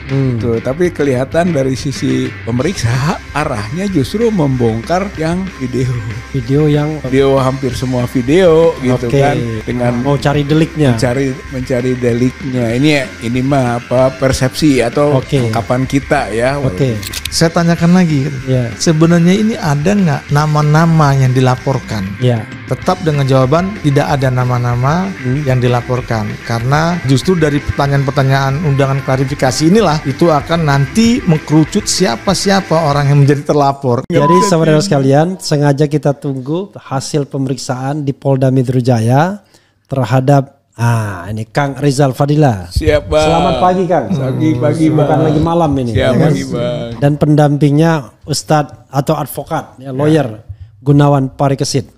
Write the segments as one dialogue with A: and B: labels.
A: Gitu. Tapi kelihatan dari sisi pemeriksa arahnya justru membongkar yang
B: Video yang
A: video, hampir semua video gitu kan, dengan
B: mau cari deliknya.
A: mencari deliknya. Ini mah apa, persepsi atau anggapan kita ya.
C: Saya tanyakan lagi, sebenarnya ini ada nggak nama-nama yang dilaporkan? Tetap dengan jawaban tidak ada nama-nama yang dilaporkan, karena justru dari pertanyaan-pertanyaan undangan klarifikasi inilah itu akan nanti mengkerucut siapa orang yang menjadi terlapor.
B: Jadi saudara sekalian, sengaja kita tunggu hasil pemeriksaan di Polda Metro Jaya terhadap ini Kang Rizal Fadila.
A: Siap, Bang.
B: Selamat pagi, Kang.
A: Pagi, Bang.
B: Bukan lagi malam ini.
A: Siap,
B: kan?
A: pagi, Bang.
B: Dan pendampingnya Ustadz atau advokat, lawyer Gunawan Parikesit.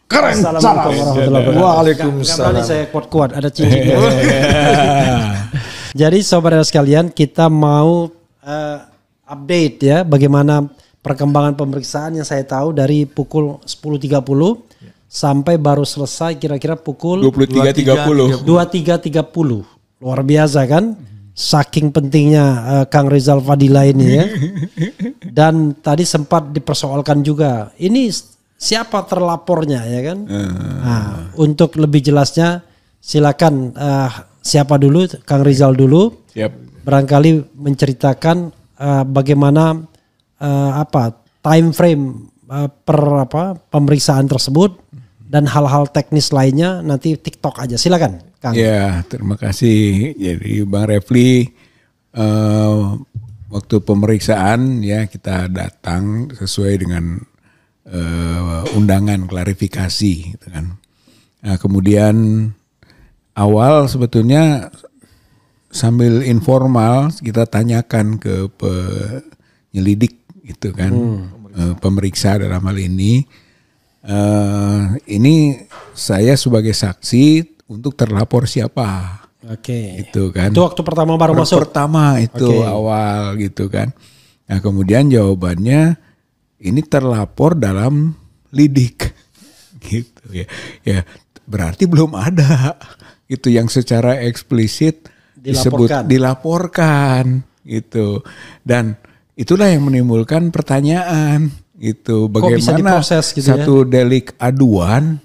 C: Keren.
B: Assalamualaikum warahmatullahi wabarakatuh.
C: Waalaikumsalam.
B: Gak saya kuat-kuat, ada cincinnya. Jadi saudara sekalian, kita mau update ya bagaimana perkembangan pemeriksaan yang saya tahu dari pukul 10.30 sampai baru selesai kira-kira pukul
A: 23.30.
B: 23.30. Luar biasa kan? Saking pentingnya Kang Rizal Fadila ini ya. Dan tadi sempat dipersoalkan juga, ini siapa terlapornya ya kan? Nah, untuk lebih jelasnya silakan siapa dulu, Kang Rizal dulu.
A: Siap.
B: Barangkali menceritakan bagaimana time frame pemeriksaan tersebut dan hal-hal teknis lainnya nanti TikTok aja. Silakan, Kang.
A: Ya, terima kasih. Jadi Bang Refli, waktu pemeriksaan ya kita datang sesuai dengan undangan klarifikasi gitu kan. Nah, kemudian awal sebetulnya sambil informal kita tanyakan ke penyelidik gitu kan, pemeriksa dalam hal ini saya sebagai saksi untuk terlapor siapa. Itu kan.
B: Itu waktu pertama baru masuk.
A: Pertama itu awal gitu kan. Nah, kemudian jawabannya ini terlapor dalam lidik gitu ya. Ya, berarti belum ada itu yang secara eksplisit dilaporkan gitu. Dan itulah yang menimbulkan pertanyaan gitu, bagaimana
B: gitu
A: satu delik aduan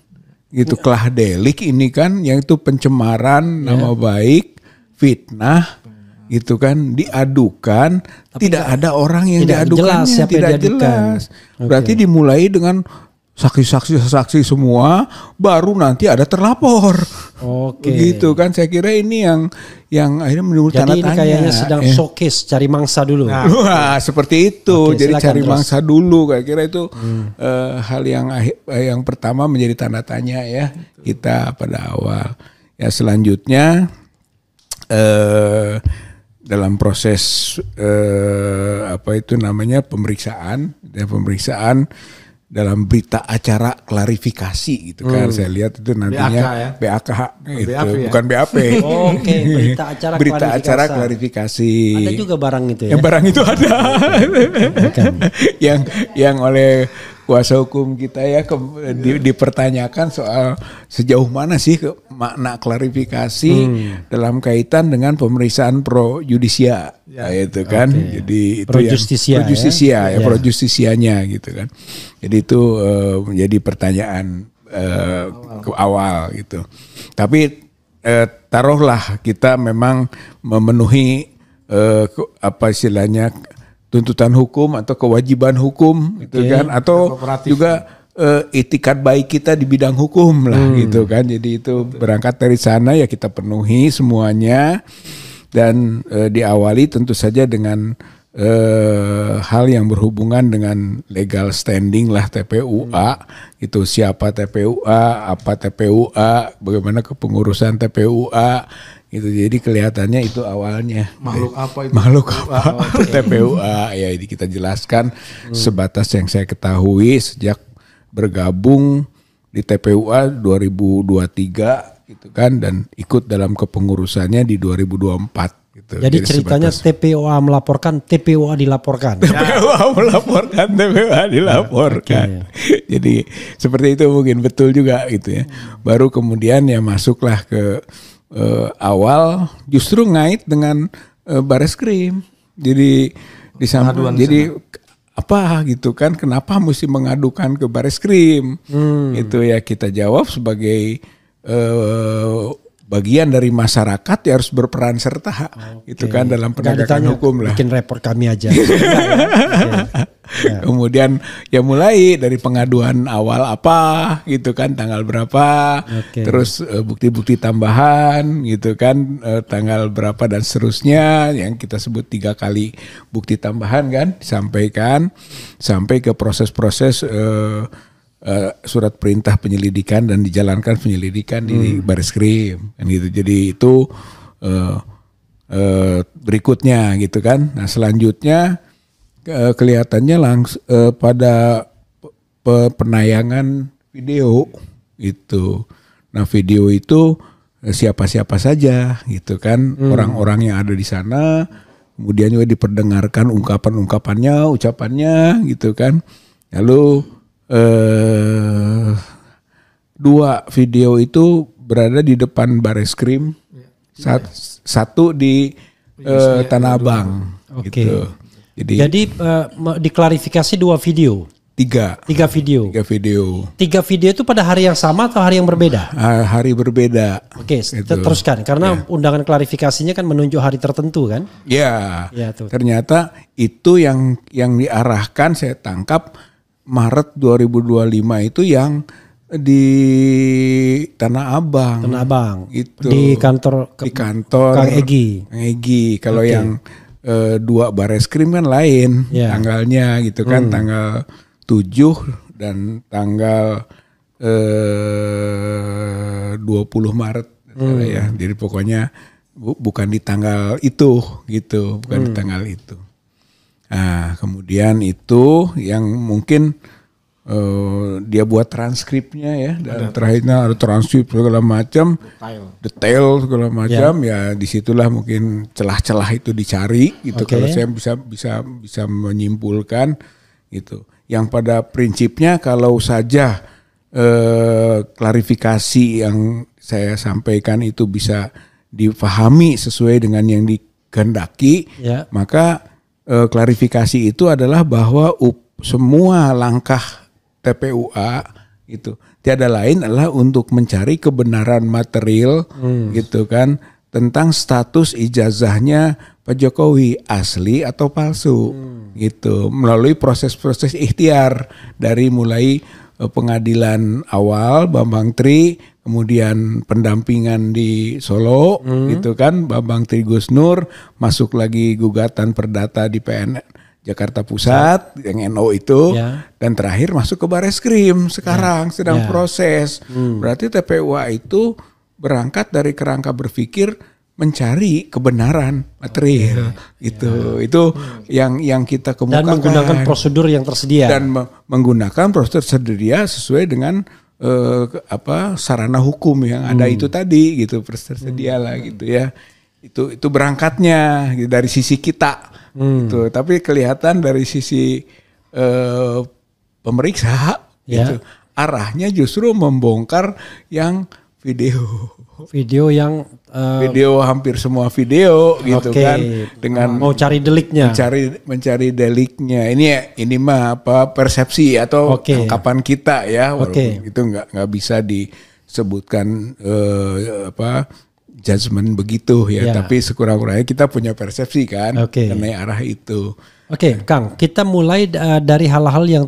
A: gitu, kelah delik ini kan yang itu pencemaran nama baik, fitnah gitu kan, diadukan, tapi tidak ada orang yang diadukannya, tidak jelas. Berarti dimulai dengan saksi-saksi semua, baru nanti ada terlapor. Begitu kan, saya kira ini yang akhirnya menimbulkan tanda tanya.
B: Jadi ini kayaknya sedang showcase, cari mangsa dulu.
A: Wah, seperti itu. Jadi cari mangsa dulu, kayak kira itu hal yang pertama menjadi tanda tanya ya kita pada awal. Ya, selanjutnya dalam proses pemeriksaan dalam berita acara klarifikasi gitu kan, saya lihat itu nantinya BAK gitu, bukan BAP. Berita acara klarifikasi.
B: Ada juga barang itu ya.
A: Yang barang itu ada. yang oleh kuasa hukum kita ya dipertanyakan soal sejauh mana sih makna klarifikasi dalam kaitan dengan pemeriksaan pro justisia itu kan. Jadi itu pro justisianya gitu kan. Jadi itu menjadi pertanyaan awal gitu. Tapi taruhlah kita memang memenuhi tuntutan hukum atau kewajiban hukum gitu kan, atau juga itikat baik kita di bidang hukum lah gitu kan. Jadi itu berangkat dari sana ya kita penuhi semuanya, dan diawali tentu saja dengan hal yang berhubungan dengan legal standing lah TPUA, itu siapa TPUA, apa TPUA, bagaimana kepengurusan TPUA gitu. Jadi kelihatannya itu awalnya makhluk apa itu? Makhluk apa? TPUA ya, ini kita jelaskan sebatas yang saya ketahui sejak bergabung di TPUA 2023 gitu kan, dan ikut dalam kepengurusannya di 2024 gitu.
B: Jadi ceritanya TPUA melaporkan, TPUA dilaporkan.
A: TPUA melaporkan, TPUA dilaporkan. Jadi seperti itu mungkin betul juga gitu ya. Baru kemudian ya masuklah ke awal justru ngait dengan Bareskrim. Jadi jadi apa gitu kan, kenapa mesti mengadukan ke Bareskrim? Itu ya kita jawab sebagai bagian dari masyarakat ya harus berperan serta gitu kan dalam penegakan hukum lah.
B: Bikin report kami aja.
A: Kemudian ya mulai dari pengaduan awal apa gitu kan, tanggal berapa, terus bukti-bukti tambahan gitu kan, tanggal berapa dan seterusnya, yang kita sebut 3 kali bukti tambahan kan disampaikan sampai ke proses-proses surat perintah penyelidikan dan dijalankan penyelidikan di Bareskrim kan gitu. Jadi itu berikutnya gitu kan. Nah selanjutnya kelihatannya langsung pada penayangan video itu. Nah video itu siapa-siapa saja gitu kan, orang-orang yang ada di sana. Kemudian juga diperdengarkan ungkapan-ungkapannya, ucapannya gitu kan. Lalu 2 video itu berada di depan Bareskrim, satu di Tanah Abang. Gitu.
B: Jadi diklarifikasi 2 video.
A: 3 video.
B: 3 video itu pada hari yang sama atau hari yang berbeda?
A: Hari berbeda.
B: Oke, teruskan karena undangan klarifikasinya kan menunjuk hari tertentu kan?
A: Ya. Ternyata itu yang diarahkan, saya tangkap Maret 2025 itu yang di Tanah Abang.
B: Tanah Abang.
A: Itu.
B: Di kantor
A: Kang Egy. Kalau yang 2 Bareskrim kan lain tanggalnya gitu kan, tanggal 7 dan tanggal 20 Maret ya. Jadi pokoknya bukan di tanggal itu gitu, bukan di tanggal itu. Nah, kemudian itu yang mungkin dia buat transkripnya ya, dan terakhirnya ada transkrip segala macam, detail segala macam ya. Disitulah mungkin celah-celah itu dicari gitu. Kalau saya bisa menyimpulkan gitu. Yang pada prinsipnya kalau saja klarifikasi yang saya sampaikan itu bisa dipahami sesuai dengan yang dikehendaki, maka klarifikasi itu adalah bahwa semua langkah TPUA itu tiada lain adalah untuk mencari kebenaran material gitu kan, tentang status ijazahnya Pak Jokowi asli atau palsu gitu, melalui proses-proses ikhtiar dari mulai pengadilan awal Bambang Tri, kemudian pendampingan di Solo gitu kan, Bambang Tri Gus Nur, masuk lagi gugatan perdata di PN Jakarta Pusat yang NO itu, dan terakhir masuk ke Bareskrim sekarang sedang proses. Berarti TPUA itu berangkat dari kerangka berpikir mencari kebenaran material itu yang kita kemukakan,
B: dan menggunakan prosedur yang tersedia
A: sesuai dengan sarana hukum yang ada itu tadi gitu, tersedia lah gitu ya. Itu berangkatnya gitu, dari sisi kita gitu. Tapi kelihatan dari sisi pemeriksa gitu, arahnya justru membongkar yang video yang video hampir semua video gitu kan, dengan
B: mau cari deliknya,
A: mencari deliknya. Ini mah persepsi atau anggapan kita ya, walaupun itu nggak bisa disebutkan judgement begitu ya, tapi sekurang-kurangnya kita punya persepsi kan mengenai arah itu.
B: Kang, kita mulai dari hal-hal yang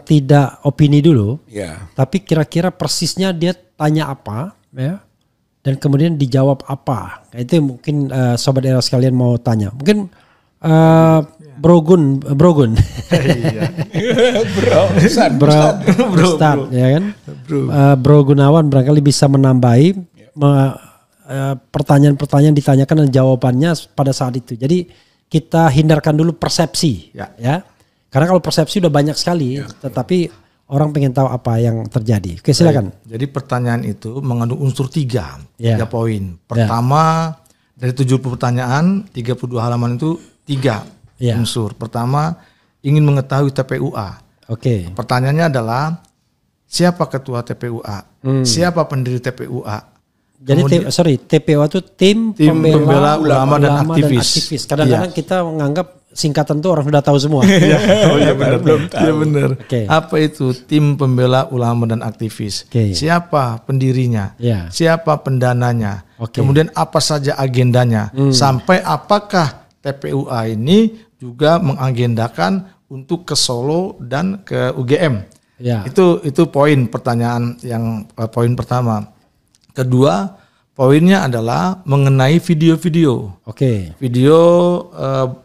B: tidak opini dulu, tapi kira-kira persisnya dia tanya apa, ya, dan kemudian dijawab apa. Itu mungkin sobat era sekalian mau tanya. Mungkin Brogun, Ustad, ya kan? Bro Gunawan barangkali bisa menambahi pertanyaan-pertanyaan ditanyakan dan jawabannya pada saat itu. Jadi kita hindarkan dulu persepsi, ya. Karena kalau persepsi udah banyak sekali, tetapi orang pengen tahu apa yang terjadi. Oke, silakan.
C: Jadi pertanyaan itu mengandung unsur 3 poin. Pertama, dari 70 pertanyaan, 32 halaman itu 3 unsur. Pertama, ingin mengetahui TPUA. Pertanyaannya adalah siapa ketua TPUA, siapa pendiri TPUA,
B: Jadi TPUA itu tim pembela ulama dan aktivis. Kadang-kadang kita menganggap singkatan itu orang sudah tahu semua.
C: Iya benar. Iya benar. Apa itu tim pembela ulama dan aktivis? Siapa pendirinya? Siapa pendananya? Kemudian apa saja agendanya? Sampai apakah TPUA ini juga mengagendakan untuk ke Solo dan ke UGM? Itu poin pertanyaan yang poin pertama. Kedua, poinnya adalah mengenai video-video. Video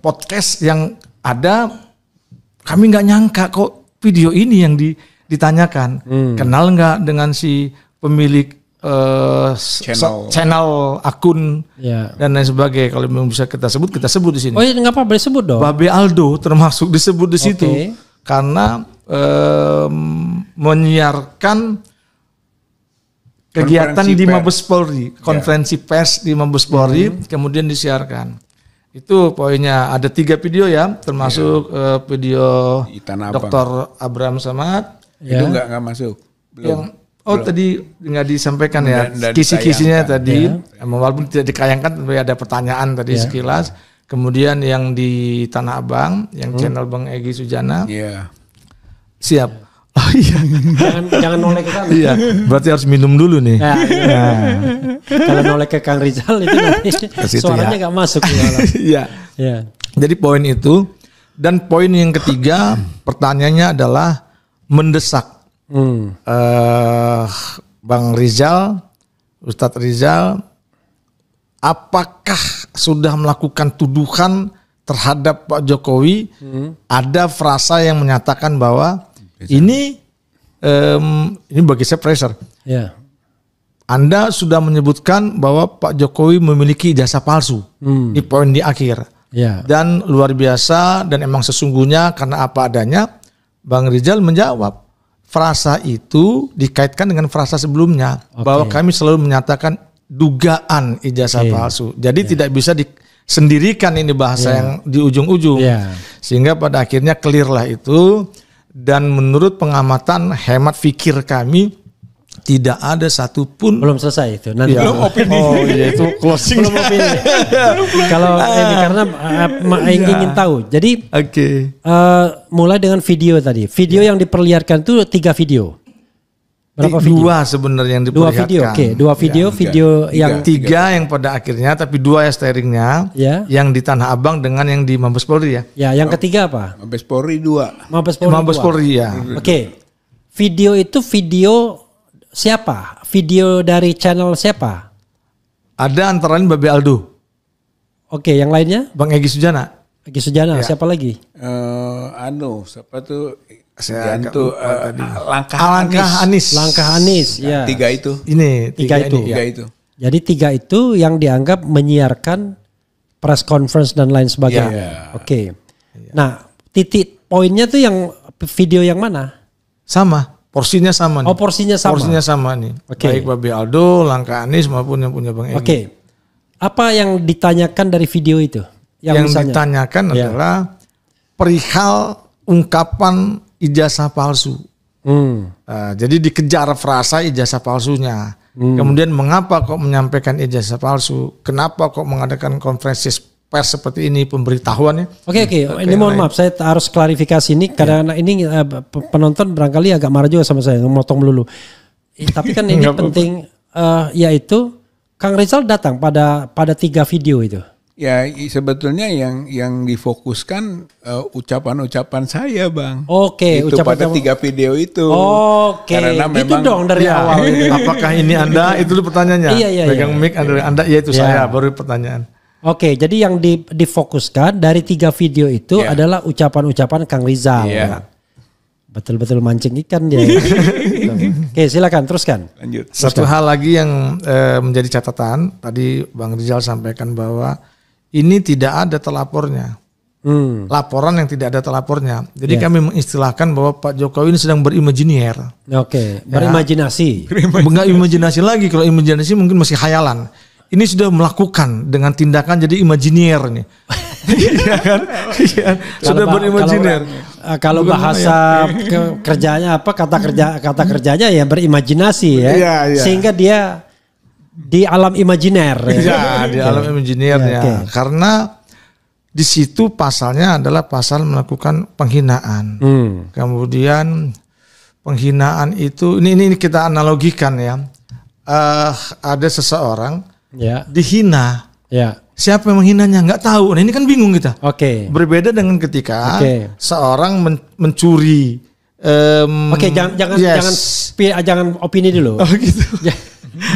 C: podcast yang ada, kami nggak nyangka kok video ini yang ditanyakan. Kenal nggak dengan si pemilik channel akun dan lain sebagainya. Kalau memang bisa kita sebut di sini.
B: Oh iya, nggak apa-apa disebut dong.
C: Babe Aldo termasuk disebut di situ karena menyiarkan kegiatan di Mabes Polri, konferensi pers di Mabes Polri, kemudian disiarkan. Itu poinnya. Ada 3 video ya, termasuk video Dr. Abraham Samad.
A: Itu nggak masuk. Belum.
C: Tadi nggak disampaikan ya, kisi-kisinya tadi. Walaupun tidak ditayangkan, tapi ada pertanyaan tadi sekilas. Kemudian yang di Tanah Abang, yang channel Bang Egy Sujana. Siap. Oh iya,
B: jangan noleh ke sana.
C: Iya, berarti harus minum dulu nih.
B: Kalau noleh ke Kang Rizal itu nanti suaranya nggak masuk.
C: Iya. Jadi poin itu, dan poin yang ketiga pertanyaannya adalah mendesak. Bang Rizal, Ustadz Rizal, apakah sudah melakukan tuduhan terhadap Pak Jokowi? Ada frasa yang menyatakan bahwa ini bagi saya pressure. Anda sudah menyebutkan bahwa Pak Jokowi memiliki ijazah palsu di poin di akhir. Dan luar biasa dan emang sesungguhnya karena apa adanya. Bang Rizal menjawab frasa itu dikaitkan dengan frasa sebelumnya bahwa kami selalu menyatakan dugaan ijazah palsu. Jadi tidak bisa disendirikan ini bahasa yang di ujung-ujung. Sehingga pada akhirnya clear lah itu. Dan menurut pengamatan hemat fikir kami tidak ada satupun.
B: Belum selesai itu. Nanti
C: belum opini. Oh iya itu closing.
B: Belum opini. Kalau ini karena ingin tahu. Jadi mulai dengan video tadi. Video yang diperlihatkan itu 3 video. Berapa video?
C: 2 sebenarnya yang diperlihatkan.
B: 2 video. Video yang
C: 3 yang pada akhirnya, tapi 2 ya steeringnya. Yang di Tanah Abang dengan yang di Mabes Polri ya.
B: Yang ketiga apa?
A: Mabes Polri 2.
C: Mabes Polri ya.
B: Video itu video siapa? Video dari channel siapa?
C: Ada antara lain Babe Aldo.
B: Yang lainnya?
C: Bang Egy Sujana.
B: Siapa lagi?
A: Siapa tuh?
C: Langkah Anies.
B: Ya.
A: 3 itu.
C: Ini
A: 3 itu.
B: Jadi 3 itu yang dianggap menyiarkan press conference dan lain sebagainya. Nah, titik poinnya tuh yang video yang mana?
C: Sama, porsinya sama nih.
B: Porsinya sama nih.
C: Baik Babe Aldo, Langkah Anies maupun yang punya Bang Egy.
B: Apa yang ditanyakan dari video itu?
C: Yang ditanyakan adalah perihal ungkapan ijazah palsu. Jadi dikejar frasa ijazah palsunya. Kemudian mengapa kok menyampaikan ijazah palsu? Kenapa kok mengadakan konferensi pers seperti ini pemberitahuannya?
B: Ini mohon maaf, saya harus klarifikasi ini karena ini penonton barangkali agak marah juga sama saya memotong melulu. Tapi kan ini penting, yaitu Kang Rizal datang pada 3 video itu.
A: Ya sebetulnya yang difokuskan ucapan-ucapan saya Bang.
B: Itu
A: pada 3 video itu.
B: Karena memang itu dong dari awal.
C: Apakah ini Anda? Itu dulu pertanyaannya. Pegang mic Anda, itu saya baru pertanyaan.
B: Jadi yang difokuskan dari 3 video itu adalah ucapan-ucapan Kang Rizal. Betul-betul mancing ikan dia. Silakan teruskan.
A: Lanjut.
C: Satu hal lagi yang menjadi catatan tadi Bang Rizal sampaikan bahwa ini tidak ada telapornya. Laporan yang tidak ada telapornya. Jadi kami mengistilahkan bahwa Pak Jokowi ini sedang berimajinier.
B: Berimajinasi.
C: Enggak imajinasi lagi. Kalau imajinasi mungkin masih khayalan. Ini sudah melakukan dengan tindakan jadi imajinier nih. Iya kan? Sudah berimajinier.
B: Kalau bahasa kerjanya kata kerjanya ya berimajinasi ya. Sehingga dia di alam imajiner.
C: Ya, di alam imajiner ya. Karena di situ pasalnya adalah pasal melakukan penghinaan. Kemudian penghinaan itu ini kita analogikan ya. Ada seseorang dihina. Ya. Siapa yang menghinanya nggak tahu. Nah ini kan bingung kita. Berbeda dengan ketika seorang mencuri.
B: Jangan opini dulu.
C: Oh gitu.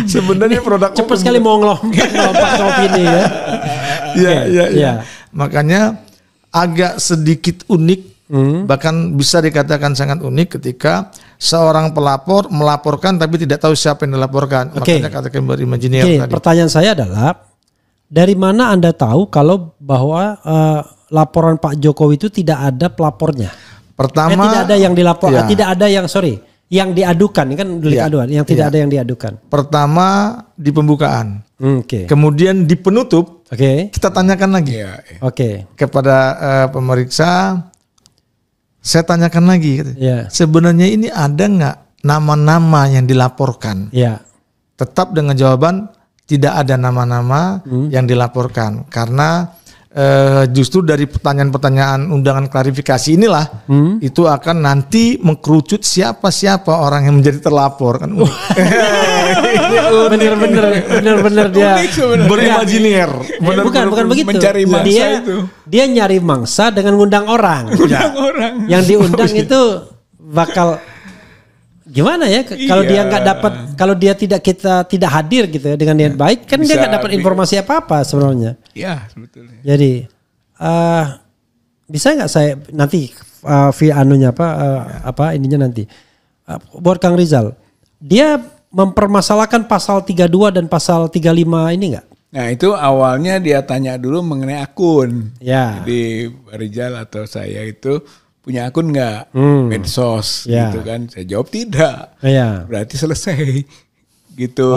C: Sebenarnya produk
B: cepat sekali mau ngelompat ke opini ya.
C: Iya. Makanya agak sedikit unik, bahkan bisa dikatakan sangat unik ketika seorang pelapor melaporkan tapi tidak tahu siapa yang dilaporkan. Makanya katakan berimajiner tadi.
B: Pertanyaan saya adalah, dari mana Anda tahu kalau bahwa laporan Pak Jokowi itu tidak ada pelapornya?
C: Pertama,
B: tidak ada yang dilapor, tidak ada yang diadukan, kan delik aduan, yang tidak ada yang diadukan.
C: Pertama di pembukaan, kemudian di penutup, kita tanyakan lagi, kepada pemeriksa, saya tanyakan lagi, sebenarnya ini ada nggak nama-nama yang dilaporkan? Tetap dengan jawaban tidak ada nama-nama yang dilaporkan, karena justru dari pertanyaan-pertanyaan undangan klarifikasi inilah itu akan nanti mengkerucut siapa orang yang menjadi terlapor kan.
B: Bener-bener dia
C: berimajiner.
B: Bukan begitu.
A: Mencari mangsa
B: dia nyari mangsa dengan ngundang orang. Yang diundang itu bakal gimana ya kalau dia nggak dapat, kalau dia tidak hadir gitu ya dengan niat baik, kan dia nggak dapat informasi apa-apa sebenarnya.
A: Iya, sebetulnya.
B: Jadi bisa nggak saya nanti ininya nanti buat Kang Rizal, dia mempermasalahkan pasal 32 dan pasal 35 ini nggak?
A: Nah itu awalnya dia tanya dulu mengenai akun.
B: Jadi
A: Rizal atau saya itu punya akun nggak medsos gitu kan? Saya jawab tidak. Berarti selesai gitu.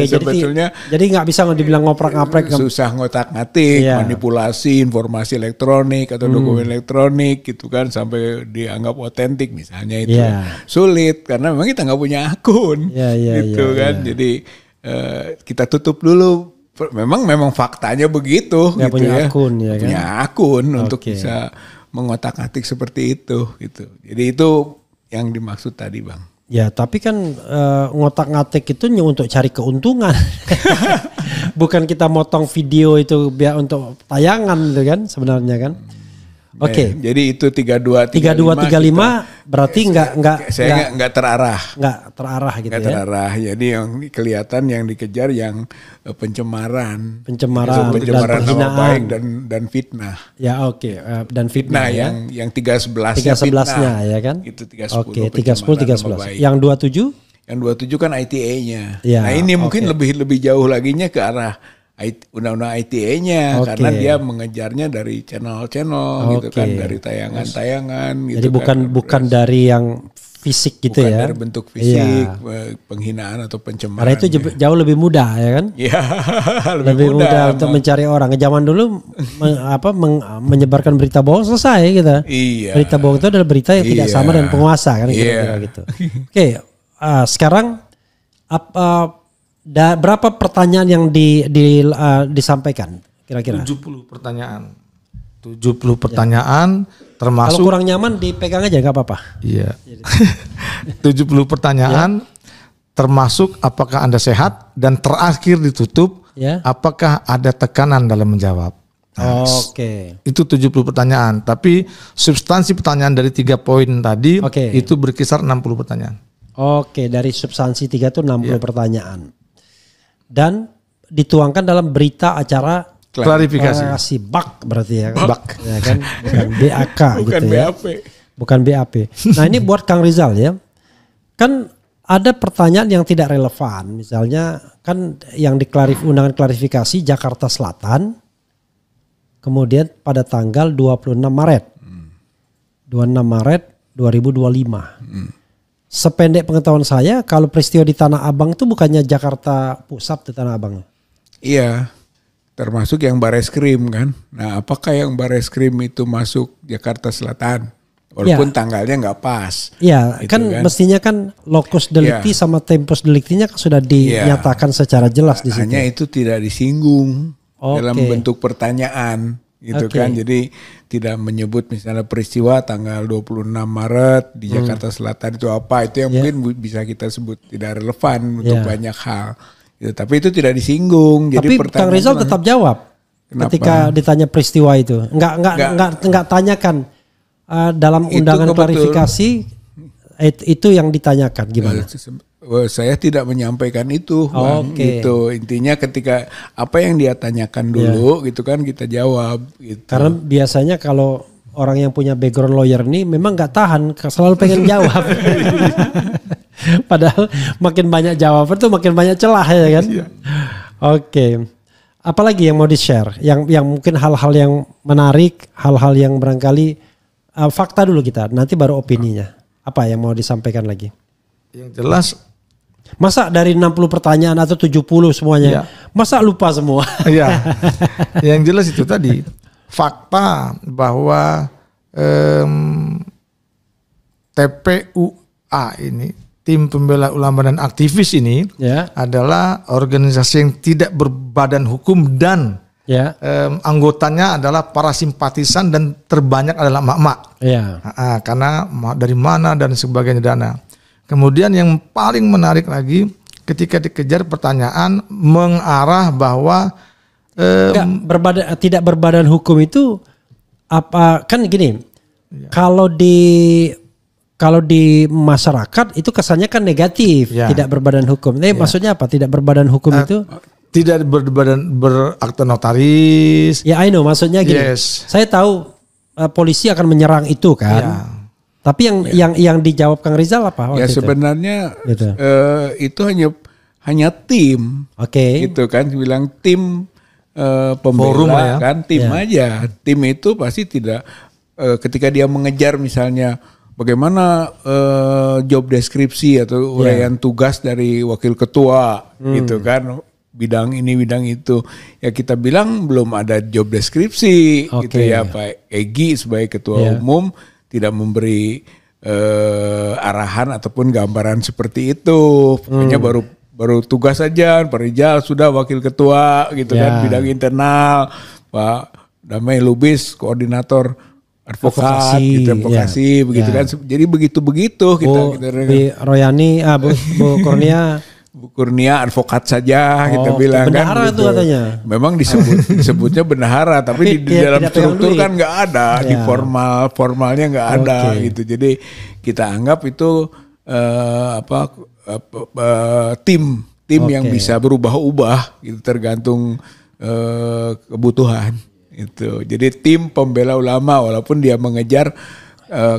A: Sebetulnya
B: jadi nggak bisa dibilang ngoprak-ngaprek.
A: Susah ngotak-ngatik, manipulasi informasi elektronik atau dokumen elektronik gitu kan sampai dianggap otentik misalnya itu sulit karena memang kita nggak punya akun gitu kan. Jadi kita tutup dulu. Memang faktanya begitu.
B: Nggak
A: gitu
B: punya akun ya kan?
A: Punya akun untuk bisa mengotak-atik seperti itu gitu. Jadi itu yang dimaksud tadi, Bang.
B: Ya, tapi kan ngotak-ngatik itu untuk cari keuntungan. Bukan kita motong video itu biar untuk tayangan gitu kan sebenarnya kan.
A: Jadi itu 32
B: 35 berarti
A: enggak terarah.
B: Enggak terarah gitu
A: enggak terarah. Jadi yang kelihatan yang dikejar yang pencemaran
B: dan
A: nama baik dan fitnah.
B: Ya dan fitnah ya.
A: Yang 311-nya
B: ya kan?
A: Itu 310.
B: 311. Yang 27?
A: Yang 27 kan ITA-nya. Nah ini mungkin lebih jauh laginya ke arah undang-undang ITA-nya karena dia mengejarnya dari channel-channel gitu kan, dari tayangan-tayangan gitu.
B: Jadi bukan dari yang fisik gitu
A: bukan dari bentuk fisik, penghinaan atau pencemaran.
B: Karena itu jauh lebih mudah ya kan?
A: Iya,
B: lebih mudah untuk mencari orang. Zaman dulu menyebarkan berita bohong selesai gitu.
A: Iya.
B: Berita bohong itu adalah berita yang tidak sama dengan penguasa kan kira-kira gitu. Sekarang berapa pertanyaan yang disampaikan kira-kira?
C: 70 pertanyaan. 70 pertanyaan termasuk.
B: Kalau kurang nyaman dipegang aja nggak apa-apa.
C: Iya. 70 pertanyaan termasuk apakah Anda sehat dan terakhir ditutup apakah ada tekanan dalam menjawab. Nah, itu 70 pertanyaan, tapi substansi pertanyaan dari 3 poin tadi itu berkisar 60 pertanyaan.
B: Dari substansi 3 itu 60 pertanyaan. Dan dituangkan dalam berita acara klarifikasi BAK berarti ya kan? BAK ya kan, bukan BAK
A: bukan
B: gitu
A: BAP.
B: Ya. Bukan BAP. Nah, ini buat Kang Rizal ya. Kan ada pertanyaan yang tidak relevan. Misalnya kan yang undangan klarifikasi Jakarta Selatan kemudian pada tanggal 26 Maret. 26 Maret 2025. Sependek pengetahuan saya, kalau peristiwa di Tanah Abang itu bukannya Jakarta Pusat di Tanah Abang?
A: Iya, termasuk yang Bareskrim kan. Nah, apakah yang Bareskrim itu masuk Jakarta Selatan? Walaupun tanggalnya nggak pas.
B: Iya, gitu kan mestinya kan locus delicti sama tempus delictinya kan sudah dinyatakan secara jelas di situ.
A: Hanya itu tidak disinggung dalam bentuk pertanyaan gitu kan. Jadi tidak menyebut misalnya peristiwa tanggal 26 Maret di Jakarta Selatan itu apa. Itu yang mungkin bisa kita sebut tidak relevan untuk banyak hal. Gitu. Tapi itu tidak disinggung.
B: Tapi jadi Kang Rizal tetap jawab. Kenapa? Ketika ditanya peristiwa itu. Enggak tanyakan dalam undangan klarifikasi itu yang ditanyakan gimana?
A: Saya tidak menyampaikan itu, gitu. Intinya ketika apa yang dia tanyakan dulu, gitu kan kita jawab. Gitu.
B: Karena biasanya kalau orang yang punya background lawyer ini memang nggak tahan, selalu pengen jawab. Padahal makin banyak jawaban tuh makin banyak celah ya kan. Oke. Apalagi yang mau di-share? Yang mungkin hal-hal yang menarik, hal-hal yang barangkali fakta dulu kita, nanti baru opininya. Apa yang mau disampaikan lagi?
C: Yang jelas,
B: masa dari 60 pertanyaan atau 70 semuanya, masa lupa semua?
C: Iya. Yang jelas itu tadi, fakta bahwa TPUA ini, Tim Pembela Ulama dan Aktivis ini adalah organisasi yang tidak berbadan hukum dan anggotanya adalah para simpatisan dan terbanyak adalah emak-emak. Karena dari mana dan sebagainya dana. Kemudian yang paling menarik lagi ketika dikejar pertanyaan mengarah bahwa
B: tidak berbadan hukum itu apa kan gini. Kalau di masyarakat itu kesannya kan negatif, tidak berbadan hukum. Maksudnya apa? Tidak berbadan hukum itu?
C: Tidak berakte notaris.
B: Ya, I know. Maksudnya gini. Saya tahu polisi akan menyerang itu kan. Tapi yang dijawab Kang Rizal apa?
A: Ya sebenarnya itu hanya tim. Gitu kan. Bilang tim pembela kan tim aja. Tim itu pasti tidak ketika dia mengejar misalnya bagaimana job deskripsi atau uraian tugas dari wakil ketua gitu kan. Bidang ini, bidang itu. Ya kita bilang belum ada job deskripsi gitu ya. Pak Egy sebagai ketua umum tidak memberi arahan ataupun gambaran seperti itu. Pokoknya baru tugas saja. Pak Rizal sudah wakil ketua gitu kan. Bidang internal. Pak Damai Lubis koordinator advokat, advokasi begitu kan. Jadi begitu-begitu kita.
B: Royani, Bu Kurnia.
A: Bu Kurnia advokat saja kita bilang
B: bendahara
A: kan.
B: Itu katanya.
A: Memang disebutnya bendahara, tapi di dalam struktur kan nggak ada, di formalnya nggak ada gitu. Jadi kita anggap itu tim yang bisa berubah-ubah gitu tergantung kebutuhan itu. Jadi tim pembela ulama walaupun dia mengejar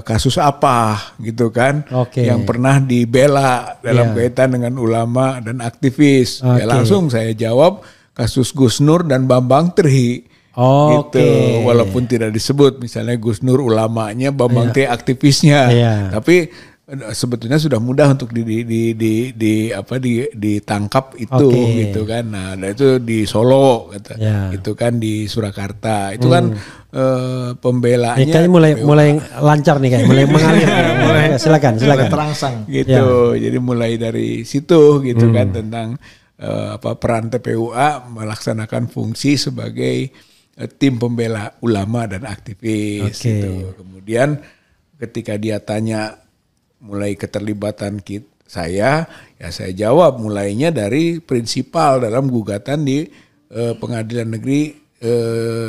A: kasus apa gitu kan yang pernah dibela dalam kaitan dengan ulama dan aktivis. Ya langsung saya jawab kasus Gus Nur dan Bambang Tri. Gitu. Walaupun tidak disebut misalnya Gus Nur ulamanya, Bambang Tri aktivisnya. Tapi sebetulnya sudah mudah untuk ditangkap itu gitu kan. Nah, itu di Solo itu kan di Surakarta. Itu kan pembelaannya
B: kayaknya mulai lancar nih kayak mulai mengalir. Silakan.
C: Terangsang.
A: Gitu. Jadi mulai dari situ gitu kan tentang peran TPUA melaksanakan fungsi sebagai tim pembela ulama dan aktivis gitu. Kemudian ketika dia tanya mulai keterlibatan saya jawab mulainya dari prinsipal dalam gugatan di Pengadilan Negeri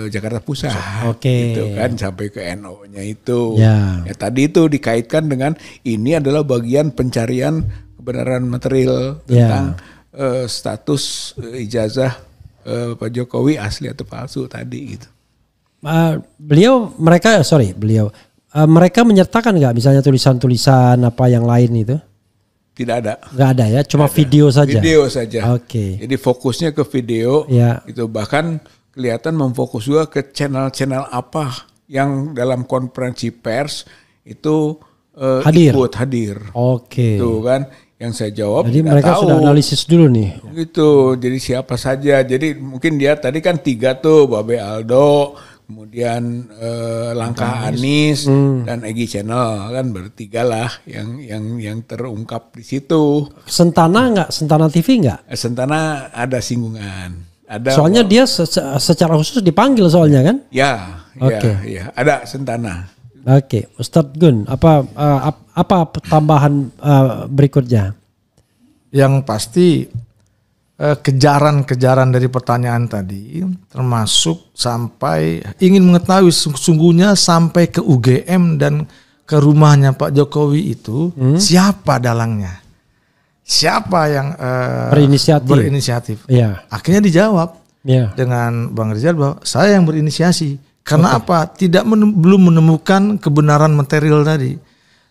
A: Jakarta Pusat, gitu kan sampai ke NO-nya itu. Ya tadi itu dikaitkan dengan ini adalah bagian pencarian kebenaran material tentang status ijazah Pak Jokowi asli atau palsu tadi gitu.
B: Mereka menyertakan nggak misalnya tulisan-tulisan apa yang lain itu?
A: Tidak ada.
B: Nggak ada ya, cuma video saja.
A: Video saja. Jadi fokusnya ke video. Itu bahkan kelihatan memfokus juga ke channel-channel apa yang dalam konferensi pers itu ikut hadir. Itu kan yang saya jawab.
B: Jadi mereka sudah analisis dulu nih.
A: Gitu. Jadi siapa saja. Jadi mungkin dia tadi kan 3 tuh, Babe Aldo. kemudian langkah Anies dan Egy Channel, kan bertiga lah yang terungkap di situ.
B: Sentana nggak? Sentana TV nggak?
A: Sentana ada singgungan. Ada.
B: Soalnya dia secara khusus dipanggil soalnya kan?
A: Ya, ya, ada Sentana.
B: Oke, Ustadz Gun, apa tambahan berikutnya?
C: Yang pasti kejaran dari pertanyaan tadi, termasuk sampai ingin mengetahui sungguhnya sampai ke UGM dan ke rumahnya Pak Jokowi itu siapa dalangnya, siapa yang berinisiatif.
B: Ya.
C: Akhirnya dijawab dengan Bang Rizal bahwa saya yang berinisiasi. Karena apa? Belum menemukan kebenaran material tadi.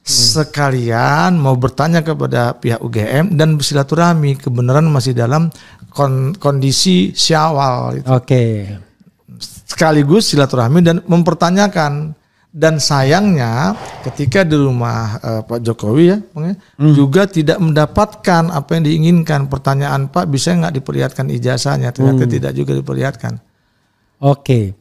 C: Sekalian mau bertanya kepada pihak UGM dan bersilaturahmi, kebenaran masih dalam kondisi syawal.
B: Oke.
C: Sekaligus silaturahmi dan mempertanyakan. Dan sayangnya ketika di rumah Pak Jokowi ya, juga tidak mendapatkan apa yang diinginkan. Pertanyaan Pak, bisa nggak diperlihatkan ijazahnya? Ternyata tidak juga diperlihatkan.
B: Oke.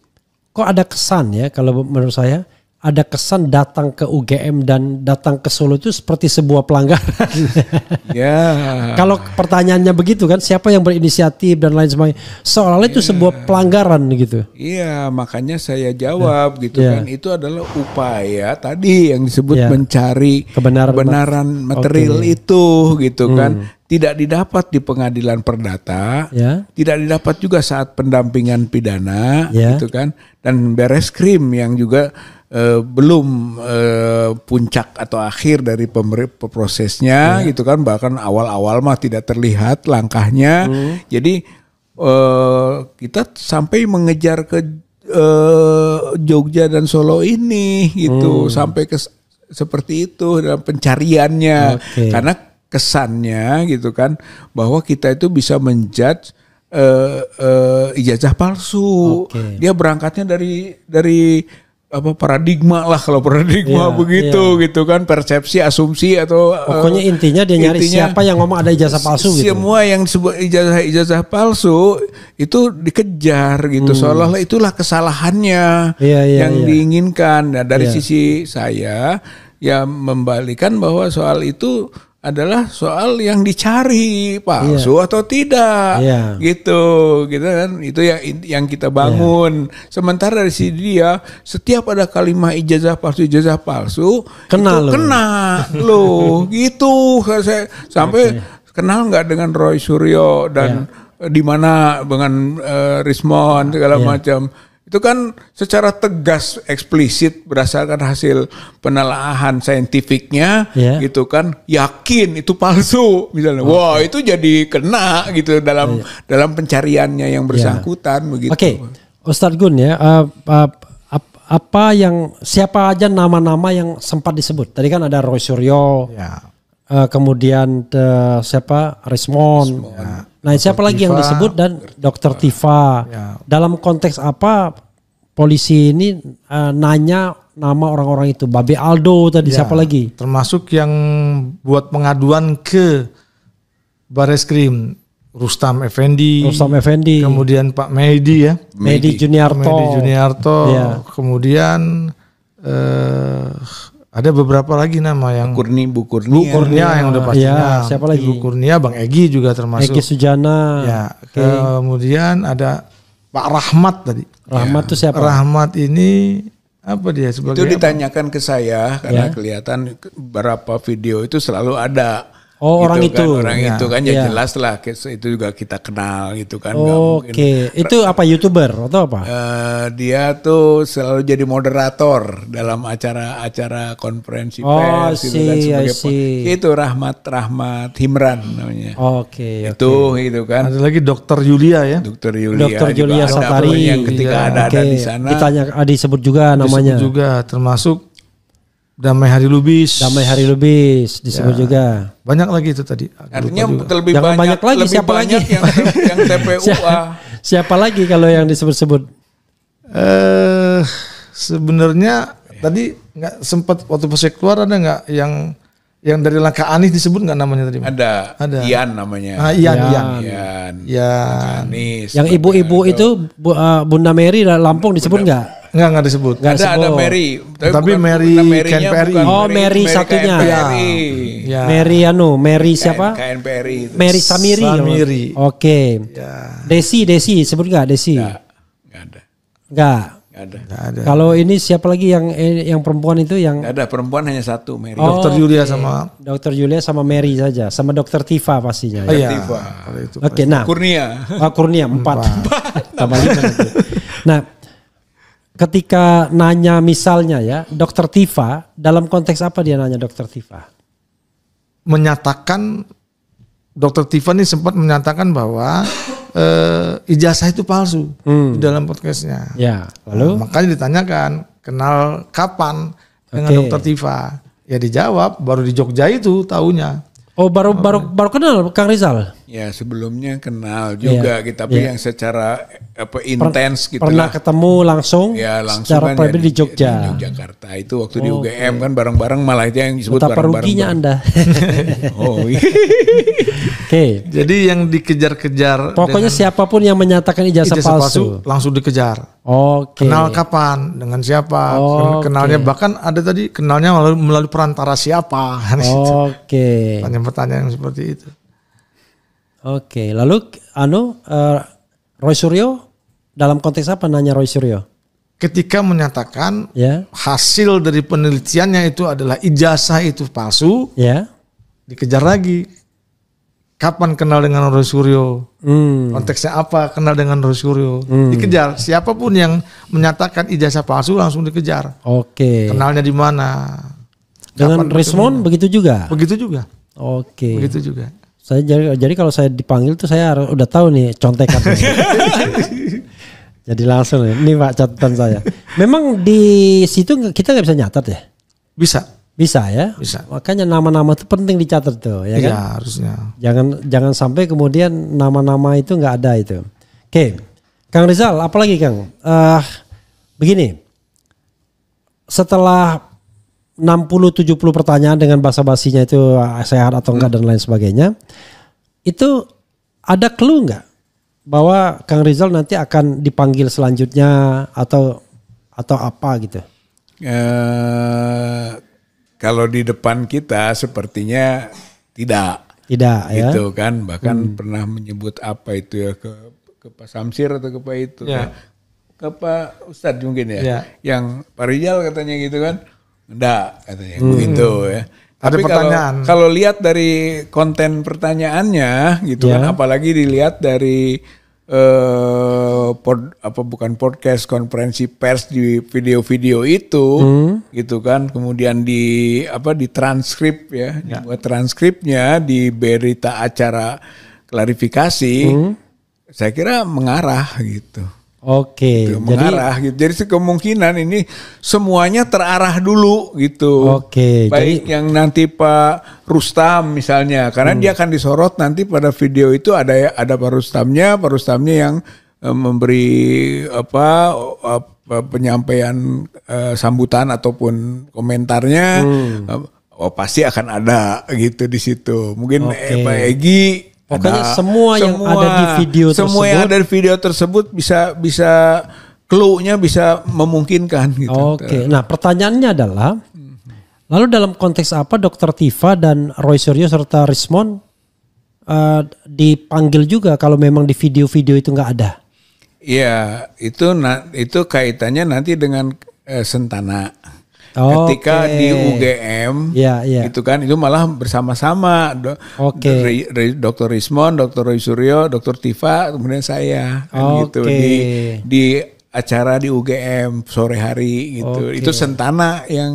B: Kok ada kesan ya, kalau menurut saya ada kesan datang ke UGM dan datang ke Solo itu seperti sebuah pelanggaran. Kalau pertanyaannya begitu kan, siapa yang berinisiatif dan lain sebagainya, seolah-olah itu sebuah pelanggaran gitu.
A: Iya, makanya saya jawab gitu kan, itu adalah upaya tadi yang disebut mencari kebenaran material itu gitu kan. Tidak didapat di pengadilan perdata, tidak didapat juga saat pendampingan pidana, gitu kan, dan Bareskrim yang juga belum puncak atau akhir dari prosesnya, gitu kan, bahkan awal-awal mah tidak terlihat langkahnya, jadi kita sampai mengejar ke Jogja dan Solo ini, gitu, sampai ke seperti itu dalam pencariannya, karena kesannya gitu kan bahwa kita itu bisa menjudge ijazah palsu. Dia berangkatnya dari apa paradigma lah, kalau paradigma begitu gitu kan, persepsi, asumsi atau
B: pokoknya intinya dia nyari siapa yang ngomong ada ijazah palsu gitu.
A: Semua yang disebut ijazah palsu itu dikejar gitu, seolah-olah itulah kesalahannya yang diinginkan. Nah, dari sisi saya ya membalikan bahwa soal itu adalah soal yang dicari palsu atau tidak, gitu kan, itu yang kita bangun. Sementara dari sisi dia, setiap ada kalimat ijazah palsu
B: kena
A: loh, gitu. Saya sampai kenal nggak dengan Roy Suryo dan di mana dengan Rismon segala macam. Itu kan secara tegas, eksplisit berdasarkan hasil penelaahan saintifiknya, gitu kan, yakin itu palsu misalnya. Wah, itu jadi kena gitu dalam pencariannya yang bersangkutan begitu.
B: Ustadz Gun ya, apa yang siapa aja nama-nama yang sempat disebut? Tadi kan ada Roy Suryo, kemudian siapa Rismon. Nah, siapa lagi yang disebut dan Dr. Tifa. Dalam konteks apa polisi ini nanya nama orang-orang itu? Babe Aldo tadi, siapa lagi?
C: Termasuk yang buat pengaduan ke Bareskrim, Rustam Effendi, kemudian Pak Mehdi ya,
B: Mehdi Juniarto,
C: kemudian ada beberapa lagi nama yang
A: Bu Kurnia
C: yang udah pastinya.
B: Siapa lagi?
C: Bu Kurnia, Bang Egy juga termasuk.
B: Egy Sujana.
C: Kemudian ada Pak Rahmat tadi.
B: Rahmat itu siapa?
C: Rahmat ini apa dia sebagai?
A: Itu ditanyakan ke saya karena kelihatan beberapa video itu selalu ada.
B: Oh,
A: gitu
B: orang
A: kan,
B: itu.
A: Orang itu kan ya jelas lah, itu juga kita kenal gitu kan.
B: Itu apa, YouTuber atau apa?
A: Dia tuh selalu jadi moderator dalam acara-acara konferensi pers gitu kan, itu Rahmat Himran namanya. Itu kan.
C: Ada lagi Dr. Yulia ya.
A: Dr. Yulia
B: Satari
A: yang ketika ada di sana.
B: Ditanya, disebut juga namanya.
C: Disebut juga, termasuk Damai Hari Lubis
B: disebut juga.
C: Banyak lagi itu tadi.
A: Artinya lebih banyak
B: lagi, siapa lagi
A: yang TPUA.
B: Siapa lagi kalau yang disebut-sebut?
C: Sebenarnya tadi nggak sempat waktu pas keluar, ada nggak yang dari langkah Anies disebut nggak namanya tadi?
A: Ada. Ian namanya.
C: Ian.
A: Anies.
B: Yang ibu-ibu itu Bunda Mary Lampung disebut nggak?
C: Enggak disebut.
A: Ada Mary.
C: Tapi Mary KNPRI.
B: Oh, Mary satunya.
C: Ya.
B: Mary siapa?
A: KNPRI.
B: Mary Samiri. Oke.
C: Ya.
B: Desi sebut nggak Desi? Nggak ada. Kalau ini siapa lagi yang perempuan itu yang?
A: Nggak ada, perempuan hanya satu, Mary.
C: Dokter Julia sama
B: Dokter Julia sama Mary saja, sama Dokter Tifa pastinya.
C: Iya.
B: Oke, nah.
A: Kurnia
B: 4. Tambah 5. Nah, ketika nanya misalnya ya, Dokter Tifa, dalam konteks apa dia nanya Dokter Tifa?
C: Menyatakan, Dokter Tifa ini sempat menyatakan bahwa ijazah itu palsu di dalam podcastnya.
B: Ya, lalu
C: makanya ditanyakan kenal kapan dengan Dokter Tifa. Ya dijawab baru di Jogja itu tahunya.
B: Oh, baru kenal Kang Rizal.
A: Ya, sebelumnya kenal juga kita, tapi yang secara intens gitu.
B: Pernah ketemu langsung?
A: Ya, langsung
B: secara
A: kan
B: pribadi di Jogja.
A: Di Jakarta itu waktu di UGM kan bareng-bareng, malah itu yang disebut
B: betapa
A: bareng-bareng.
B: Ruginya Anda.
A: Oh iya.
C: Oke. Jadi yang dikejar-kejar.
B: Pokoknya siapapun yang menyatakan ijazah palsu
C: langsung dikejar.
B: Oke.
C: Kenal kapan, dengan siapa, kenalnya bahkan ada tadi kenalnya melalui perantara siapa.
B: Oke.
C: Pertanyaan-pertanyaan yang seperti itu.
B: Oke, lalu Roy Suryo dalam konteks apa nanya Roy Suryo?
C: Ketika menyatakan hasil dari penelitiannya itu adalah ijazah itu palsu, dikejar lagi. Kapan kenal dengan Roy Suryo? Konteksnya apa kenal dengan Roy Suryo? Dikejar. Siapapun yang menyatakan ijazah palsu langsung dikejar.
B: Oke.
C: Kenalnya di mana?
B: Dengan Rismon begitu juga?
C: Begitu juga.
B: Oke.
C: Begitu juga.
B: Saya jadi kalau saya dipanggil tuh saya udah tahu nih contekan. Jadi langsung ini Pak catatan saya. Memang di situ kita nggak bisa nyatat ya? Bisa ya?
C: Bisa.
B: Makanya nama-nama itu penting dicatat tuh, ya kan?
C: Iya, harusnya.
B: Jangan sampai kemudian nama-nama itu nggak ada itu. Oke, Kang Rizal, apalagi Kang? Begini, setelah 60-70 pertanyaan dengan basa-basinya itu sehat atau enggak dan lain sebagainya, itu ada clue enggak bahwa Kang Rizal nanti akan dipanggil selanjutnya atau apa gitu?
A: Kalau di depan kita sepertinya tidak
B: ya.
A: Gitu kan, bahkan pernah menyebut apa itu ya ke Pak Samsir atau ke Pak itu ke Pak Ustadz mungkin ya. Yang Pak Rizal katanya gitu kan. Enggak katanya begitu ya.
C: Ada pertanyaan.
A: Kalau lihat dari konten pertanyaannya gitu kan, apalagi dilihat dari bukan podcast, konferensi pers di video-video itu gitu kan, kemudian di transkrip ya, dibuat transkripnya di berita acara klarifikasi, saya kira mengarah gitu.
B: Oke,
A: gitu, mengarah gitu. Jadi kemungkinan ini semuanya terarah dulu gitu.
B: Oke,
A: baik yang nanti Pak Rustam misalnya, karena dia akan disorot nanti pada video itu ada Pak Rustamnya yang memberi penyampaian sambutan ataupun komentarnya. Pasti akan ada gitu di situ. Mungkin Pak Egy.
B: Pokoknya semua yang ada di video tersebut.
A: Semua yang ada di video tersebut bisa clue-nya bisa memungkinkan gitu.
B: Oke. Nah, pertanyaannya adalah lalu dalam konteks apa Dr. Tifa dan Roy Suryo serta Rismon dipanggil juga kalau memang di video-video itu nggak ada? Iya,
A: itu kaitannya nanti dengan Sentana. Ketika di UGM, gitu kan, itu malah bersama-sama, Dr. Rismon, Dr. Roy Suryo, Dr. Tifa, kemudian saya, kan gitu di acara di UGM sore hari gitu. Itu Sentana yang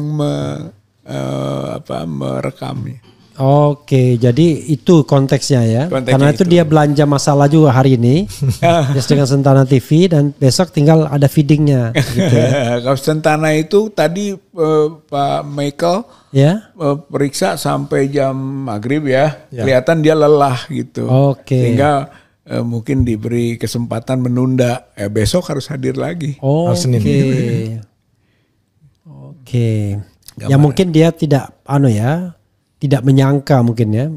A: merekamnya.
B: Oke, jadi itu konteksnya ya. Karena itu dia belanja masalah juga hari ini, dengan Sentana TV dan besok tinggal ada feedingnya. Gitu ya.
A: Kalau Sentana itu tadi Pak Michael periksa sampai jam maghrib ya, kelihatan dia lelah gitu. Sehingga mungkin diberi kesempatan menunda. Besok harus hadir lagi.
B: Senin. Ya mungkin dia tidak tidak menyangka mungkin ya.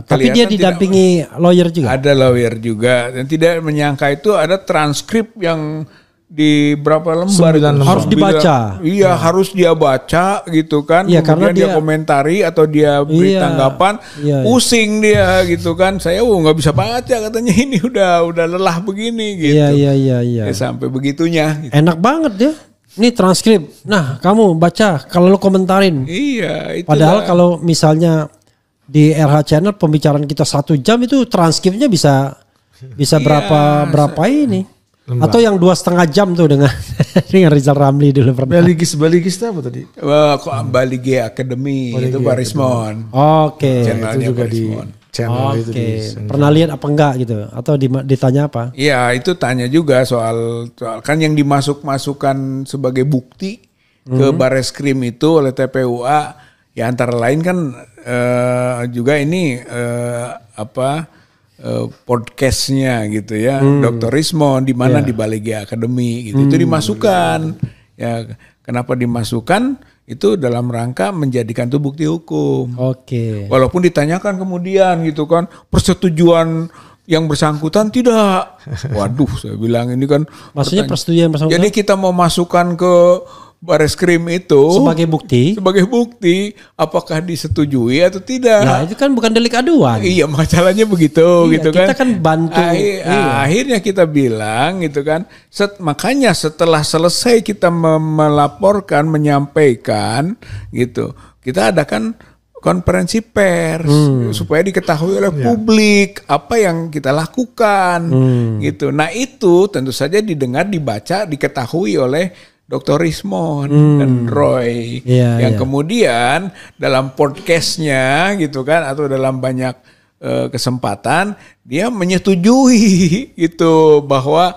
B: Tapi dia didampingi lawyer juga.
A: Ada lawyer juga dan tidak menyangka itu ada transkrip yang di berapa lembar
B: harus dibaca.
A: Iya, harus dia baca gitu kan.
B: Iya, karena dia
A: komentari atau dia beri tanggapan, pusing dia gitu kan. Saya nggak bisa baca katanya, ini udah lelah begini gitu.
B: Iya.
A: Ya, sampai begitunya. Gitu.
B: Enak banget ya. Ini transkrip. Nah, kamu baca kalau lu komentarin.
A: Iya, itulah.
B: Padahal kalau misalnya di RH Channel pembicaraan kita 1 jam itu transkripnya bisa berapa ini? Atau yang 2,5 jam tuh dengan Rizal Ramli dulu pernah.
C: Baligis apa tadi?
A: Balige Academy itu Barismon.
B: Oke.
A: Channelnya
C: itu juga
A: Barismon.
C: di channel itu.
B: Pernah lihat apa enggak gitu? Atau ditanya apa?
A: Iya, itu tanya juga soal kan yang dimasukkan sebagai bukti ke Bareskrim itu oleh TPUA ya antara lain kan juga ini podcastnya gitu ya, Dr. Rismon di mana di Balige Academy gitu. Itu dimasukkan. Ya, kenapa dimasukkan? Itu dalam rangka menjadikan itu bukti hukum.
B: Oke.
A: Walaupun ditanyakan kemudian gitu kan, persetujuan yang bersangkutan tidak. Waduh, saya bilang ini kan
B: maksudnya persetujuan bersangkutan.
A: Jadi kita mau masukkan ke Bareskrim itu
B: sebagai bukti
A: apakah disetujui atau tidak.
B: Nah, itu kan bukan delik aduan.
A: Iya, masalahnya begitu gitu kan.
B: Kita kan bantu.
A: Akhirnya kita bilang gitu kan. Makanya setelah selesai kita melaporkan, menyampaikan gitu, kita adakan konferensi pers supaya diketahui oleh publik apa yang kita lakukan gitu. Nah, itu tentu saja didengar, dibaca, diketahui oleh Dr. Rismon dan Roy yang kemudian dalam podcastnya gitu kan atau dalam banyak kesempatan dia menyetujui itu bahwa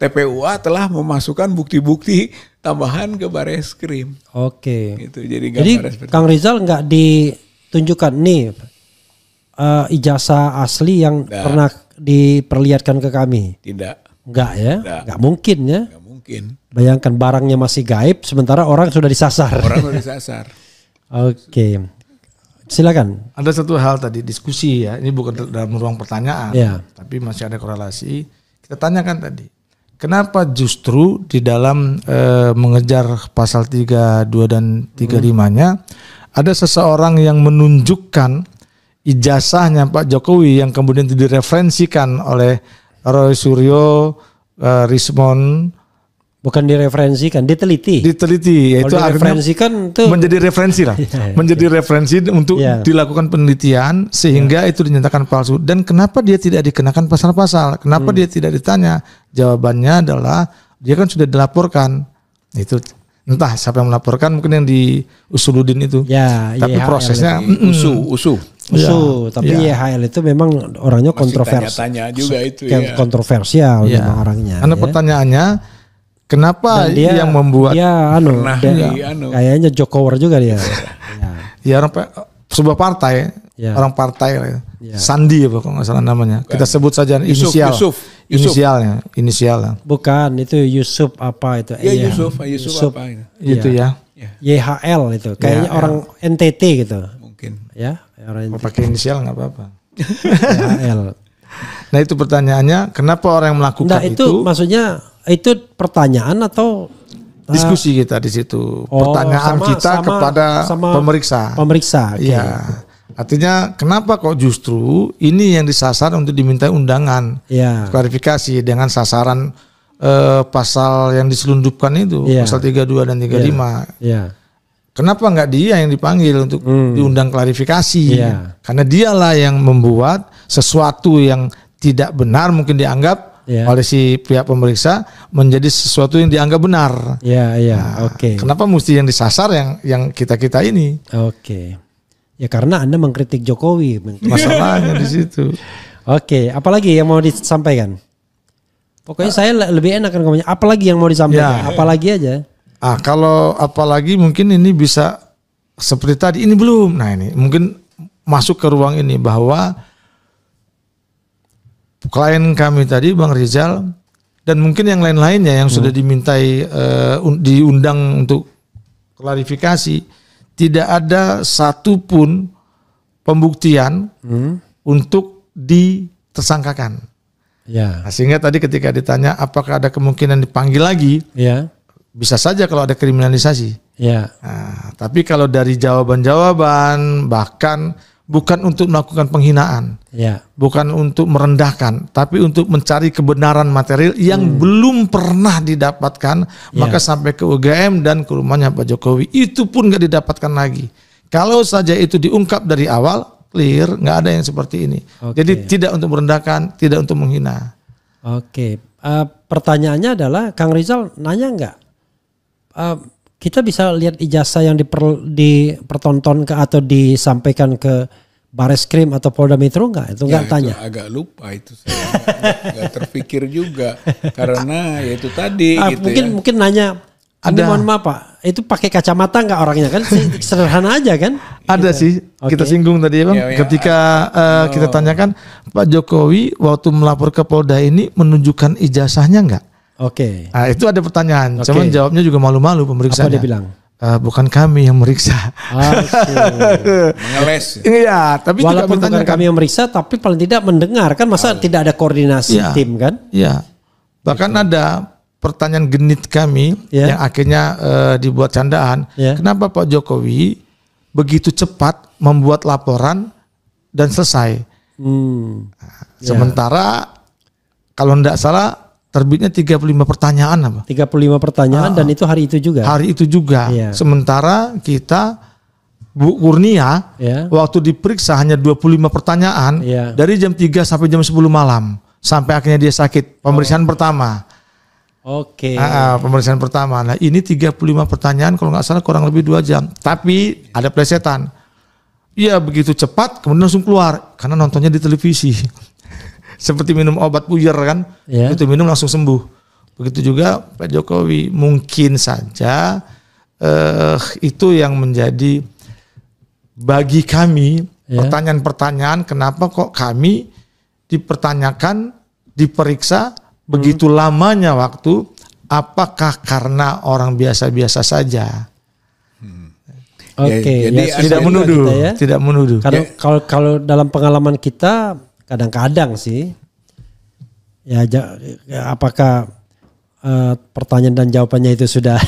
A: TPUA telah memasukkan bukti-bukti tambahan ke Bareskrim.
B: Oke.
A: Gitu, jadi
B: Kang Rizal nggak ditunjukkan nih ijazah asli yang pernah diperlihatkan ke kami.
A: Tidak.
B: Nggak ya? Nggak mungkin ya?
A: Nggak mungkin.
B: Bayangkan barangnya masih gaib sementara orang sudah disasar. Oke. Silakan.
C: Ada satu hal tadi diskusi ya, ini bukan dalam ruang pertanyaan, tapi masih ada korelasi. Kita tanyakan tadi, kenapa justru di dalam mengejar pasal 32 dan 35-nya ada seseorang yang menunjukkan ijazahnya Pak Jokowi yang kemudian direferensikan oleh Roy Suryo, Rismon.
B: Bukan direferensikan, diteliti.
C: Yaitu
B: direferensikan tuh
C: menjadi referensi lah. Menjadi referensi untuk dilakukan penelitian sehingga itu dinyatakan palsu. Dan kenapa dia tidak dikenakan pasal-pasal? Kenapa dia tidak ditanya? Jawabannya adalah dia kan sudah dilaporkan. Itu entah siapa yang melaporkan, mungkin yang di Usuludin itu. Tapi YHL prosesnya
B: USU. Tapi YHL itu memang orangnya kontroversial.
A: Tanya juga itu
B: kontroversial memang orangnya.
C: Karena pertanyaannya kenapa dia yang membuat
B: kayaknya Jokower juga dia.
C: Sebuah partai, orang partai Sandi apa kalau nggak salah namanya. Kita sebut saja inisialnya.
B: Bukan, itu Yusuf apa itu?
A: Yusuf apa itu?
C: Itu ya.
B: YHL itu kayaknya orang NTT gitu.
A: Mungkin.
B: Ya, orang NTT.
C: Pakai inisial nggak apa-apa.
B: YHL.
C: Nah, itu pertanyaannya, kenapa orang yang melakukan itu
B: maksudnya itu pertanyaan atau
C: diskusi kita di situ. Pertanyaan kita kepada pemeriksa. Iya. Artinya kenapa kok justru ini yang disasar untuk diminta undangan, klarifikasi dengan sasaran pasal yang diselundupkan itu, pasal 32 dan 35. Kenapa nggak dia yang dipanggil untuk diundang klarifikasi? Karena dialah yang membuat sesuatu yang tidak benar mungkin dianggap oleh si pihak pemeriksa menjadi sesuatu yang dianggap benar.
B: Oke.
C: Kenapa mesti yang disasar yang kita ini?
B: Oke. Ya karena Anda mengkritik Jokowi.
C: Masalahnya di situ.
B: Oke. Apalagi yang mau disampaikan? Pokoknya saya lebih enak kan ngomongnya. Apalagi yang mau disampaikan? Apalagi aja.
C: Kalau apalagi mungkin ini bisa seperti tadi. Ini belum. Nah ini mungkin masuk ke ruang ini bahwa klien kami tadi Bang Rizal dan mungkin yang lain-lainnya yang sudah dimintai diundang untuk klarifikasi, tidak ada satupun pembuktian untuk ditersangkakan.
B: Ya.
C: Nah, sehingga tadi ketika ditanya apakah ada kemungkinan dipanggil lagi,
B: ya.
C: Bisa saja kalau ada kriminalisasi.
B: Ya.
C: Nah, tapi kalau dari jawaban-jawaban bahkan bukan untuk melakukan penghinaan, bukan untuk merendahkan, tapi untuk mencari kebenaran material yang belum pernah didapatkan, maka sampai ke UGM dan ke rumahnya Pak Jokowi itu pun nggak didapatkan lagi. Kalau saja itu diungkap dari awal, clear, nggak ada yang seperti ini. Jadi tidak untuk merendahkan, tidak untuk menghina.
B: Pertanyaannya adalah, Kang Rizal nanya nggak? Kita bisa lihat ijazah yang dipertontonkan atau disampaikan ke Bareskrim atau Polda Metro nggak? Itu nggak tanya?
A: Agak lupa itu, saya nggak terpikir juga karena ya itu tadi.
B: Mungkin nanya. Ini mohon maaf Pak, itu pakai kacamata nggak orangnya kan? Sederhana aja kan?
C: Ada sih, kita singgung tadi ya Bang. Ketika kita tanyakan Pak Jokowi waktu melapor ke Polda ini menunjukkan ijazahnya nggak? Nah, itu ada pertanyaan. Cuman jawabnya juga malu-malu pemeriksanya.
B: Apa dia bilang?
C: Bukan kami yang meriksa.
A: Mengeles.
C: Iya, tapi
B: walaupun bukan kami yang meriksa, tapi paling tidak mendengar kan, masa tidak ada koordinasi tim kan?
C: Iya. Bahkan ada pertanyaan genit kami yang akhirnya dibuat candaan. Kenapa Pak Jokowi begitu cepat membuat laporan dan selesai? Sementara kalau tidak salah terbitnya 35 pertanyaan apa?
B: 35 pertanyaan dan itu hari itu juga.
C: Hari itu juga. Sementara kita Bu Kurnia waktu diperiksa hanya 25 pertanyaan dari jam 3 sampai jam 10 malam sampai akhirnya dia sakit. Pemeriksaan pertama. Pemeriksaan pertama. Nah, ini 35 pertanyaan kalau nggak salah kurang lebih 2 jam. Tapi ada plesetan. Iya, begitu cepat kemudian langsung keluar karena nontonnya di televisi. Seperti minum obat puyer kan, itu minum langsung sembuh. Begitu juga Pak Jokowi, mungkin saja itu yang menjadi bagi kami pertanyaan-pertanyaan kenapa kok kami dipertanyakan, diperiksa begitu lamanya waktu, apakah karena orang biasa-biasa saja?
B: Jadi
C: tidak menuduh, tidak menuduh.
B: Karena kalau dalam pengalaman kita kadang-kadang sih, apakah pertanyaan dan jawabannya itu sudah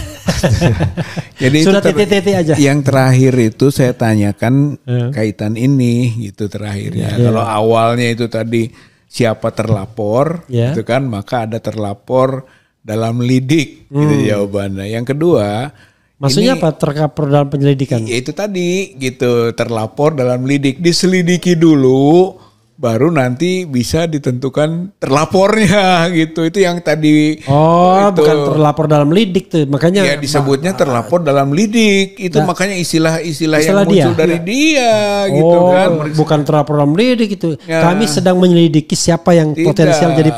A: jadi
B: sudah titik-titik aja.
A: Yang terakhir itu saya tanyakan kaitan ini gitu terakhirnya. Kalau awalnya itu tadi siapa terlapor, gitu kan, maka ada terlapor dalam lidik, gitu jawabannya. Yang kedua,
B: maksudnya apa terlapor dalam penyelidikan?
A: Ya itu tadi gitu, terlapor dalam lidik, diselidiki dulu. Baru nanti bisa ditentukan terlapornya gitu. Itu yang tadi.
B: Bukan terlapor dalam lidik tuh. Makanya
A: ya disebutnya terlapor dalam lidik. Itu makanya istilah yang muncul dari dia gitu kan.
B: Bukan terlapor dalam lidik itu. Kami sedang menyelidiki siapa yang potensial jadi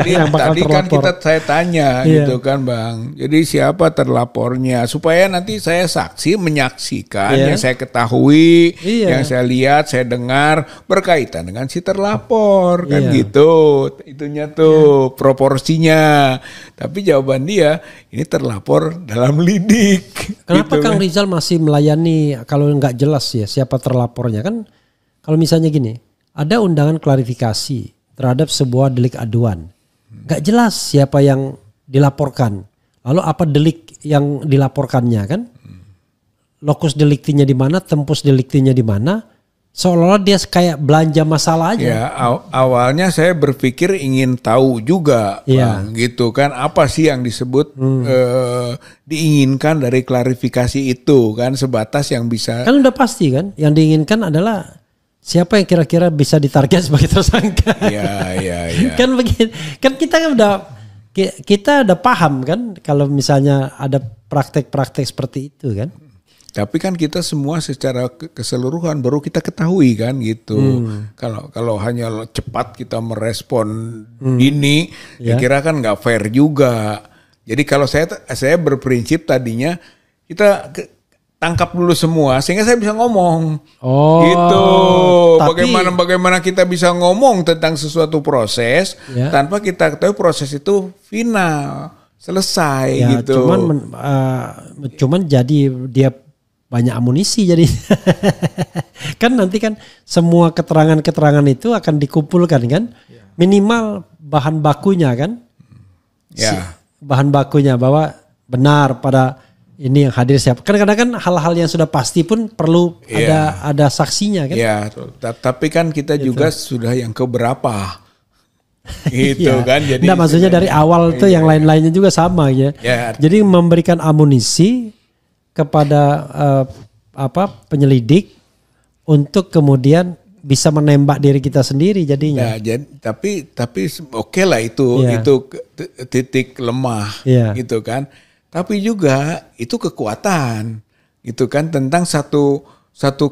B: yang bakal
A: tadi
B: terlapor.
A: Kan saya tanya gitu kan Bang. Jadi siapa terlapornya supaya nanti saya saksi menyaksikan yang saya ketahui, yang saya lihat, saya dengar berkaitan dengan si terlapor kan gitu, itunya tuh proporsinya. Tapi jawaban dia ini terlapor dalam lidik.
B: Kenapa
A: gitu,
B: Kang Rizal masih melayani kalau nggak jelas ya siapa terlapornya kan? Kalau misalnya gini, ada undangan klarifikasi terhadap sebuah delik aduan, nggak jelas siapa yang dilaporkan. Lalu apa delik yang dilaporkannya kan? Lokus deliktinya di mana, tempus deliktinya di mana? Seolah-olah dia kayak belanja masalah aja.
A: Ya, awalnya saya berpikir ingin tahu juga, Bang, gitu kan, apa sih yang disebut diinginkan dari klarifikasi itu kan, sebatas yang bisa.
B: Kan udah pasti kan, yang diinginkan adalah siapa yang kira-kira bisa ditarget sebagai tersangka.
A: Iya.
B: Kan begini, kan kita udah paham kan, kalau misalnya ada praktek-praktek seperti itu kan.
A: Tapi kan kita semua secara keseluruhan baru kita ketahui kan gitu. Kalau hanya cepat kita merespon ini, kira kan nggak fair juga. Jadi kalau saya berprinsip tadinya kita tangkap dulu semua sehingga saya bisa ngomong. Gitu. Bagaimana kita bisa ngomong tentang sesuatu proses tanpa kita ketahui proses itu final, selesai gitu.
B: Cuman jadi dia banyak amunisi jadi kan nanti kan semua keterangan-keterangan itu akan dikumpulkan kan, minimal bahan bakunya kan?
A: Ya.
B: Bahan bakunya bahwa benar pada ini yang hadir siapa. Kadang-kadang kan hal-hal yang sudah pasti pun perlu ada saksinya kan?
A: Ya, tapi kan kita juga sudah yang keberapa. Gitu kan. Jadi
B: maksudnya dari awal tuh yang lain-lainnya juga sama ya. Jadi memberikan amunisi kepada penyelidik untuk kemudian bisa menembak diri kita sendiri jadinya.
A: Tapi oke lah itu titik lemah gitu kan. Tapi juga itu kekuatan gitu kan tentang satu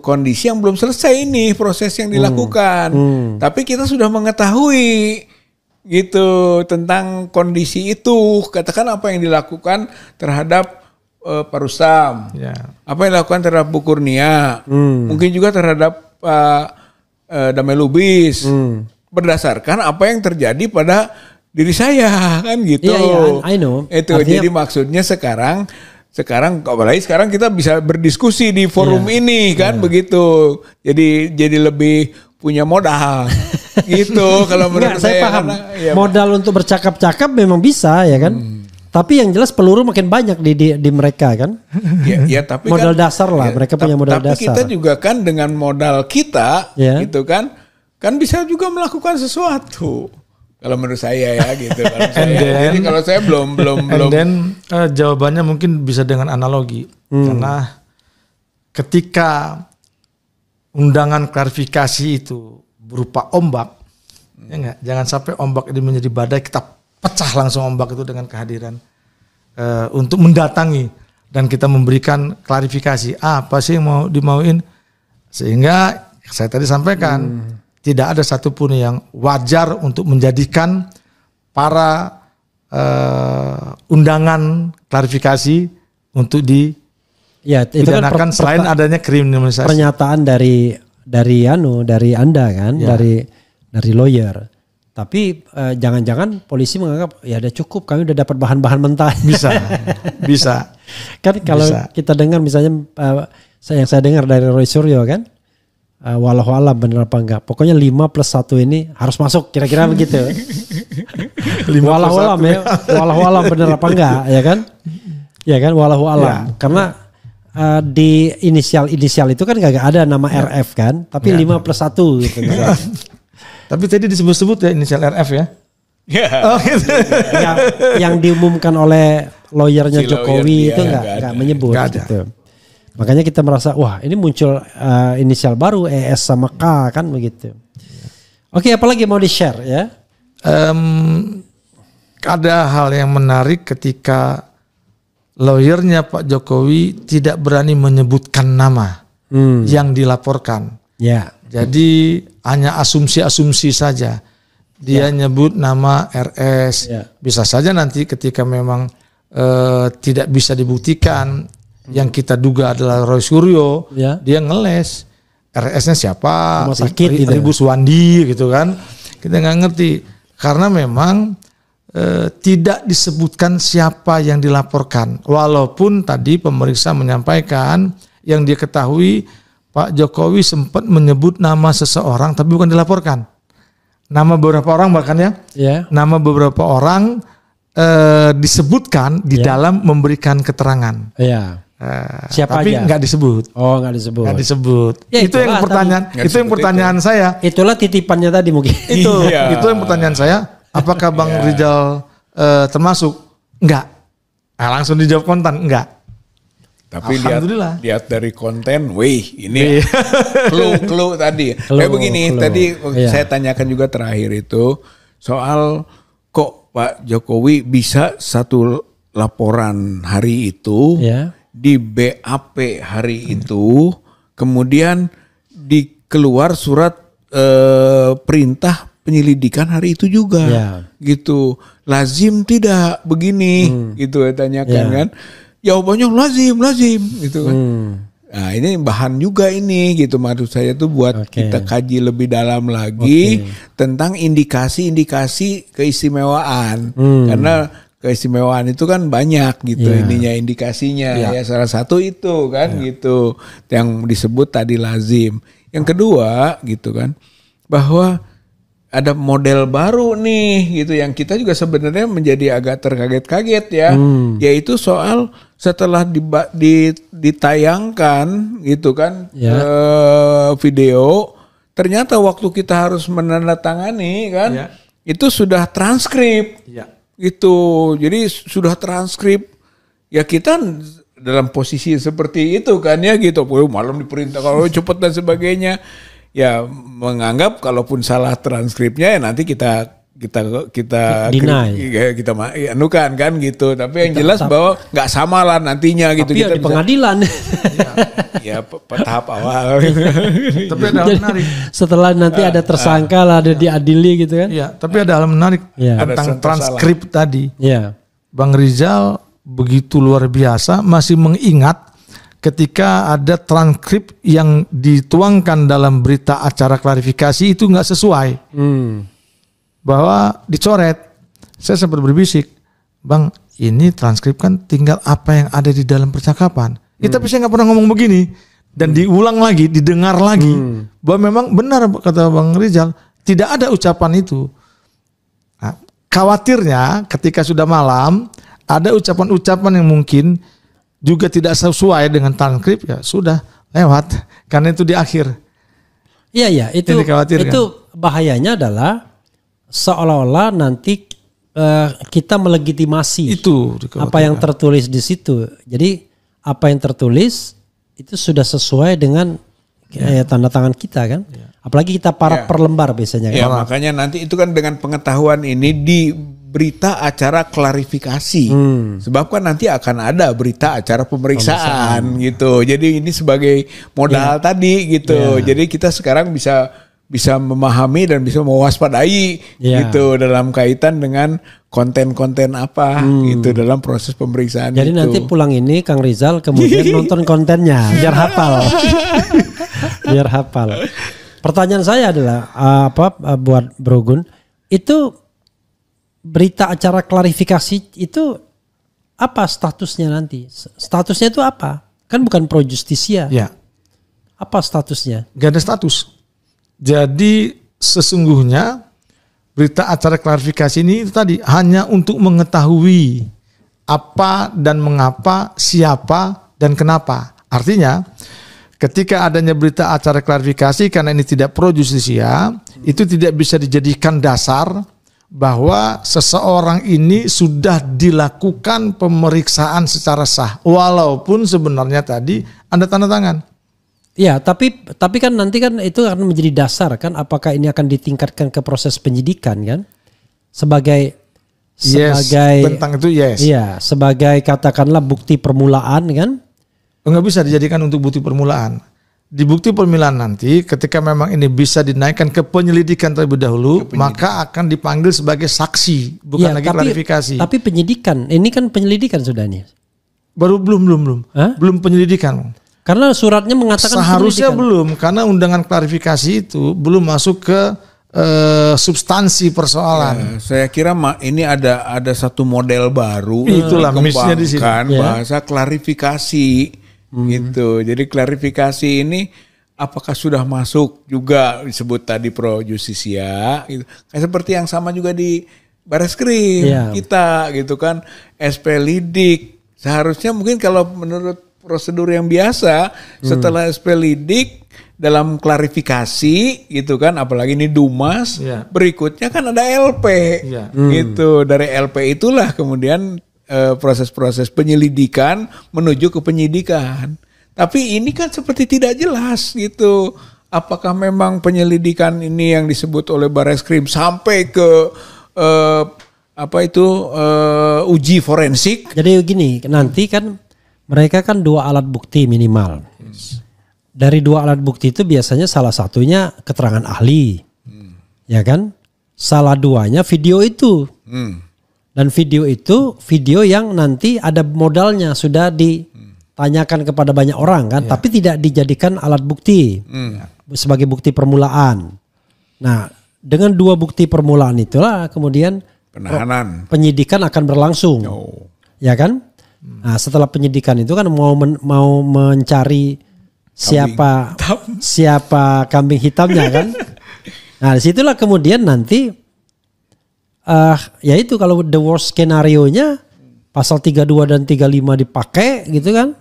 A: kondisi yang belum selesai ini proses yang dilakukan. Tapi kita sudah mengetahui gitu tentang kondisi itu. Katakan apa yang dilakukan terhadap Pak Rustam. Apa yang dilakukan terhadap Bu Kurnia. Mungkin juga terhadap Pak Damai Lubis, berdasarkan apa yang terjadi pada diri saya kan gitu.
B: I know.
A: Itu artinya, jadi maksudnya sekarang apalagi sekarang kita bisa berdiskusi di forum ini kan begitu. Jadi lebih punya modal gitu kalau menurut
B: saya paham. Karena, modal untuk bercakap-cakap memang bisa ya kan. Tapi yang jelas peluru makin banyak di mereka kan.
A: Tapi
B: modal kan, dasar lah, mereka punya modal dasar. Tapi
A: kita juga kan dengan modal kita gitu kan bisa juga melakukan sesuatu. Kalau menurut saya ya gitu. Jadi kalau saya belum.
C: And then jawabannya mungkin bisa dengan analogi. Karena ketika undangan klarifikasi itu berupa ombak, ya enggak? Jangan sampai ombak ini menjadi badai, kita pecah langsung ombak itu dengan kehadiran untuk mendatangi dan kita memberikan klarifikasi apa sih yang mau dimauin, sehingga saya tadi sampaikan tidak ada satupun yang wajar untuk menjadikan para undangan klarifikasi untuk dipidanakan kan selain adanya kriminalisasi.
B: Pernyataan dari Anda kan, dari lawyer. Tapi jangan-jangan polisi menganggap ya udah cukup, kami udah dapat bahan-bahan mentah.
C: Bisa.
B: Kan kalau kita dengar misalnya yang saya dengar dari Roy Suryo kan, walau alam bener apa enggak, pokoknya 5+1 ini harus masuk, kira-kira begitu. Walau alam ya, walau alam bener apa enggak ya kan? Ya kan walau alam. Karena di inisial itu kan gak ada nama RF kan, tapi 5+1 gitu.
C: Tapi tadi disebut-sebut ya inisial RF ya.
B: Oh, gitu. Yang diumumkan oleh lawyernya Jokowi itu nggak menyebut gitu. Makanya kita merasa wah ini muncul inisial baru ES sama K kan begitu. Oke, apalagi mau di-share ya?
C: Ada hal yang menarik ketika lawyernya Pak Jokowi tidak berani menyebutkan nama yang dilaporkan.
B: Ya.
C: Jadi hanya asumsi-asumsi saja. Dia nyebut nama RS. Bisa saja nanti ketika memang tidak bisa dibuktikan, yang kita duga adalah Roy Suryo, dia ngeles. RS-nya siapa? Ibu Suwandi gitu kan. Kita nggak ngerti. Karena memang tidak disebutkan siapa yang dilaporkan. Walaupun tadi pemeriksa menyampaikan yang dia ketahui Pak Jokowi sempat menyebut nama seseorang tapi bukan dilaporkan. Nama beberapa orang bahkan ya. Nama beberapa orang disebutkan di dalam memberikan keterangan.
B: Siapa
C: tapi nggak disebut.
B: Oh, nggak disebut.
C: Nggak disebut. Ya, itu yang pertanyaan. Itu yang pertanyaan saya.
B: Itulah titipannya tadi mungkin.
C: Itu yang pertanyaan saya. Apakah Bang Rizal termasuk? Enggak. Langsung dijawab kontan. Enggak.
A: Tapi lihat dari konten, ini clue tadi. Kayak begini, tadi saya tanyakan juga terakhir itu soal kok Pak Jokowi bisa satu laporan hari itu di BAP hari itu, kemudian dikeluar surat perintah penyelidikan hari itu juga, gitu. Lazim tidak begini, gitu tanyakan kan. Jawabannya lazim gitu kan. Nah ini bahan juga ini gitu maksud saya tuh buat kita kaji lebih dalam lagi tentang indikasi-indikasi keistimewaan. Karena keistimewaan itu kan banyak gitu ininya indikasinya ya salah satu itu kan gitu yang disebut tadi lazim. Yang kedua gitu kan bahwa ada model baru nih gitu yang kita juga sebenarnya menjadi agak terkaget-kaget ya, yaitu soal setelah ditayangkan gitu kan video, ternyata waktu kita harus menandatangani kan itu sudah transkrip gitu, jadi sudah transkrip ya, kita dalam posisi seperti itu kan ya gitu, malam diperintah kalau cepat dan sebagainya. Ya menganggap kalaupun salah transkripnya ya nanti kita
B: deny,
A: kita anukan kan gitu. Tapi yang jelas bahwa nggak sama lah nantinya gitu.
B: Tapi
A: kita
B: di pengadilan.
A: Ya tahap awal.
C: Tapi ada hal menarik.
B: Setelah nanti ada tersangka lah, ada diadili gitu kan.
C: Iya. Tapi ada hal menarik tentang transkrip tadi.
B: Iya.
C: Bang Rizal begitu luar biasa masih mengingat ketika ada transkrip yang dituangkan dalam berita acara klarifikasi itu nggak sesuai, bahwa dicoret. Saya sempat berbisik, Bang, ini transkrip kan tinggal apa yang ada di dalam percakapan. Ya, tapi saya nggak pernah ngomong begini, dan diulang lagi, didengar lagi, bahwa memang benar kata Bang Rizal, tidak ada ucapan itu. Nah, khawatirnya ketika sudah malam ada ucapan-ucapan yang mungkin juga tidak sesuai dengan transkrip, ya sudah lewat karena itu di akhir.
B: Iya itu bahayanya adalah seolah-olah nanti kita melegitimasi itu apa yang tertulis di situ. Jadi apa yang tertulis itu sudah sesuai dengan tanda tangan kita kan. Apalagi kita para perlembar biasanya kan.
A: Ya makanya nanti itu kan dengan pengetahuan ini di berita acara klarifikasi, sebab kan nanti akan ada berita acara pemeriksaan gitu. Jadi ini sebagai modal tadi gitu. Jadi kita sekarang bisa memahami dan bisa mewaspadai gitu dalam kaitan dengan konten-konten apa gitu dalam proses pemeriksaan.
B: Jadi nanti pulang ini Kang Rizal kemudian nonton kontennya biar hafal. Biar hafal. Pertanyaan saya adalah buat Bro Gun, itu berita acara klarifikasi itu apa statusnya nanti? Statusnya itu apa? Kan bukan pro justisia.
C: Ya.
B: Apa statusnya?
C: Gak ada status. Jadi sesungguhnya berita acara klarifikasi ini itu tadi hanya untuk mengetahui apa dan mengapa, siapa dan kenapa. Artinya ketika adanya berita acara klarifikasi karena ini tidak pro justisia, itu tidak bisa dijadikan dasar bahwa seseorang ini sudah dilakukan pemeriksaan secara sah, walaupun sebenarnya tadi ada tanda tangan.
B: Ya, tapi kan nanti kan itu akan menjadi dasar kan, apakah ini akan ditingkatkan ke proses penyidikan kan, sebagai
C: tentang itu
B: Iya, sebagai katakanlah bukti permulaan kan?
C: Enggak bisa dijadikan untuk bukti permulaan. Di bukti permulaan nanti ketika memang ini bisa dinaikkan ke penyelidikan terlebih dahulu, maka akan dipanggil sebagai saksi, bukan lagi klarifikasi.
B: Tapi penyidikan, ini kan penyelidikan sudah nih.
C: Belum penyelidikan.
B: Karena suratnya mengatakan
C: seharusnya belum, karena undangan klarifikasi itu belum masuk ke substansi persoalan.
A: Saya kira ini ada satu model baru,
C: itulah misinya di sini.
A: Bahasa klarifikasi. Gitu. Jadi klarifikasi ini apakah sudah masuk juga disebut tadi pro justisia gitu. Kayak seperti yang sama juga di Bareskrim kita gitu kan, SP Lidik. Seharusnya mungkin kalau menurut prosedur yang biasa setelah SP Lidik dalam klarifikasi gitu kan, apalagi ini Dumas, berikutnya kan ada LP gitu. Dari LP itulah kemudian proses-proses penyelidikan menuju ke penyidikan. Tapi ini kan seperti tidak jelas gitu. Apakah memang penyelidikan ini yang disebut oleh Bareskrim sampai ke uji forensik?
B: Jadi gini, nanti kan mereka kan 2 alat bukti minimal. Dari 2 alat bukti itu biasanya salah satunya keterangan ahli, ya kan? Salah 2-nya video itu. Dan video itu video yang nanti ada modalnya sudah ditanyakan kepada banyak orang kan, tapi tidak dijadikan alat bukti sebagai bukti permulaan. Nah, dengan 2 bukti permulaan itulah kemudian
A: penahanan,
B: penyidikan akan berlangsung, ya kan? Nah, setelah penyidikan itu kan mau mencari siapa kambing hitamnya kan? Nah disitulah kemudian nanti ya itu kalau the worst skenario-nya pasal 32 dan 35 dipakai gitu kan.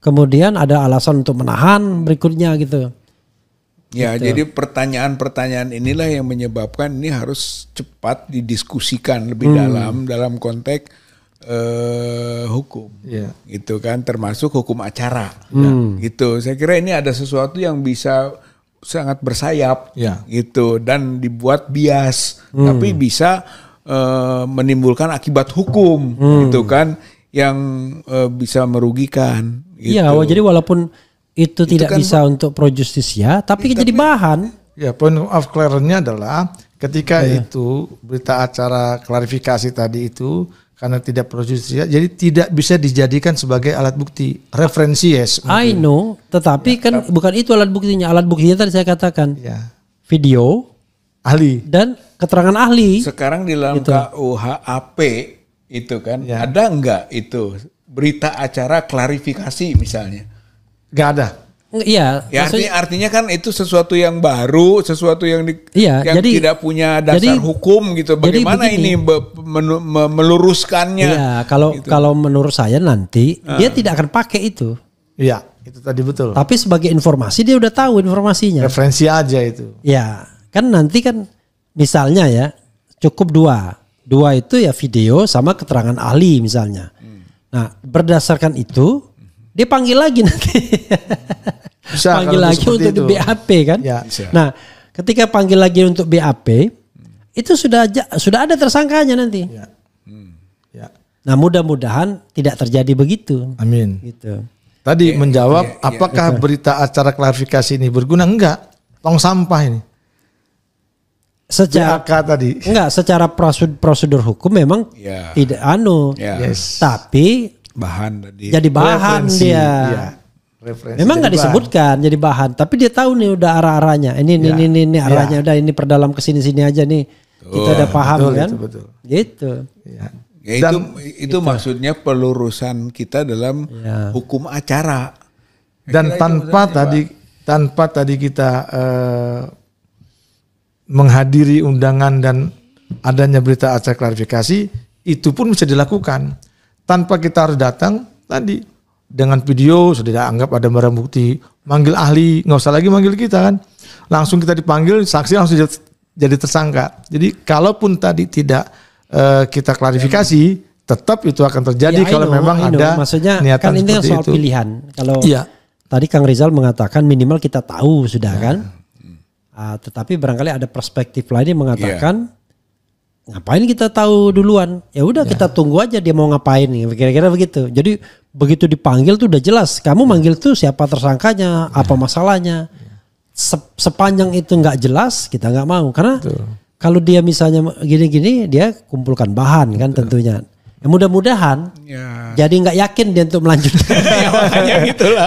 B: Kemudian ada alasan untuk menahan berikutnya gitu.
A: Ya, gitu. Jadi pertanyaan-pertanyaan inilah yang menyebabkan ini harus cepat didiskusikan lebih dalam konteks hukum, gitu kan, termasuk hukum acara, gitu. Saya kira ini ada sesuatu yang bisa sangat bersayap, gitu, dan dibuat bias, tapi bisa menimbulkan akibat hukum, gitu kan, yang bisa merugikan. Gitu.
B: Iya, jadi walaupun itu tidak kan bisa untuk pro justisia, tapi jadi bahan.
C: Ya, point of clearance-nya adalah ketika itu berita acara klarifikasi tadi itu karena tidak pro justisia, jadi tidak bisa dijadikan sebagai alat bukti, referensi
B: I know, tetapi kan bukan itu alat buktinya. Alat buktinya tadi saya katakan video,
C: ahli
B: dan keterangan ahli.
A: Sekarang di dalam KUHP itu kan ada enggak itu berita acara klarifikasi misalnya?
C: Gak ada.
B: Iya.
A: Ya artinya kan itu sesuatu yang baru, sesuatu yang
B: jadi,
A: tidak punya dasar hukum gitu. Bagaimana ini meluruskannya?
B: Iya, kalau menurut saya nanti dia tidak akan pakai itu.
C: Iya, itu tadi betul.
B: Tapi sebagai informasi dia udah tahu informasinya.
C: Referensi aja itu.
B: Ya, kan nanti kan misalnya ya cukup dua itu ya video sama keterangan ahli misalnya. Nah, berdasarkan itu dia panggil lagi nanti.
C: Bisa,
B: panggil lagi untuk di BAP kan.
C: Ya.
B: Nah, ketika panggil lagi untuk BAP itu sudah ada tersangkanya nanti. Nah, mudah-mudahan tidak terjadi begitu.
C: Amin.
B: Gitu.
C: Tadi menjawab apakah berita acara klarifikasi ini berguna? Enggak. Tong sampah ini. Secara prosedur hukum memang tidak tapi
A: bahan tadi.
B: Jadi bahan referensi, dia. Memang nggak disebutkan jadi bahan, tapi dia tahu nih udah arah-arahnya. Ini arahnya udah ini perdalam ke sini aja nih. Kita udah paham kan? Betul. Gitu.
A: Ya itu maksudnya pelurusan kita dalam hukum acara.
C: Dan tanpa tadi kita menghadiri undangan dan adanya berita acara klarifikasi, itu pun bisa dilakukan tanpa kita harus datang tadi dengan video sudah dianggap ada barang bukti, manggil ahli, nggak usah lagi manggil kita kan, langsung kita dipanggil, saksi langsung jadi tersangka. Jadi kalaupun tadi tidak kita klarifikasi, tetap itu akan terjadi kalau memang ada
B: maksudnya
C: niatan
B: kan ini soal
C: itu.
B: Pilihan. Kalau tadi Kang Rizal mengatakan minimal kita tahu sudah kan. Tetapi barangkali ada perspektif lain yang mengatakan ngapain kita tahu duluan? Ya udah kita tunggu aja dia mau ngapain nih. Kira-kira begitu. Jadi begitu dipanggil tuh udah jelas. Kamu manggil tuh siapa tersangkanya, apa masalahnya. Sepanjang itu nggak jelas kita nggak mau. Karena kalau dia misalnya gini-gini dia kumpulkan bahan kan tentunya. Ya mudah-mudahan jadi nggak yakin dia untuk melanjutkan.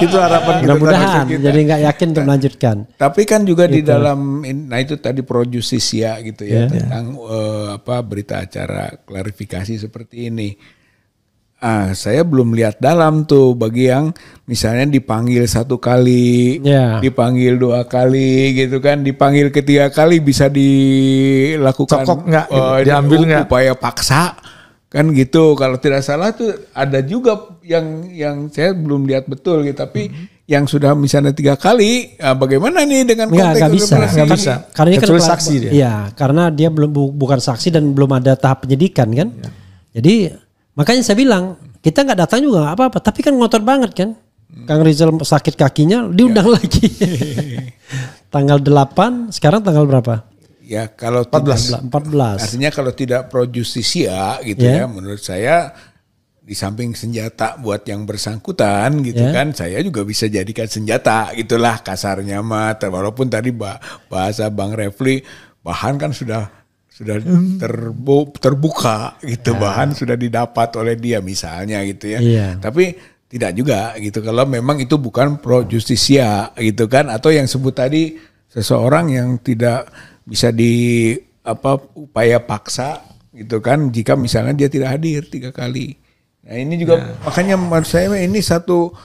C: Itu harapan kita.
B: Mudah-mudahan jadi nggak yakin untuk melanjutkan.
A: Tapi kan juga di dalam, nah itu tadi pro justisia gitu ya tentang berita acara klarifikasi seperti ini. Saya belum lihat dalam tuh bagi yang misalnya dipanggil 1 kali, dipanggil 2 kali gitu kan, dipanggil ketiga kali bisa dilakukan
C: diambil nggak
A: upaya paksa. Kan gitu, kalau tidak salah tuh ada juga yang saya belum lihat betul gitu, tapi yang sudah misalnya 3 kali, bagaimana nih dengan konteks
B: nggak bisa. Karena ini kan
C: saksi dia.
B: Iya, karena dia bukan saksi dan belum ada tahap penyidikan kan. Jadi makanya saya bilang kita nggak datang juga nggak apa-apa, tapi kan ngotot banget kan. Kang Rizal sakit kakinya diundang lagi. Tanggal 8, sekarang tanggal berapa?
A: Ya kalau
B: 14.
A: Artinya kalau tidak pro justisia gitu ya, menurut saya di samping senjata buat yang bersangkutan gitu kan, saya juga bisa jadikan senjata gitulah kasarnya mah. Walaupun tadi bahasa Bang Refli bahan kan sudah terbuka gitu, bahan sudah didapat oleh dia misalnya gitu ya. Tapi tidak juga gitu kalau memang itu bukan pro justisia gitu kan, atau yang sebut tadi seseorang yang tidak bisa upaya paksa gitu kan, jika misalnya dia tidak hadir 3 kali. Nah ini juga makanya menurut saya ini satu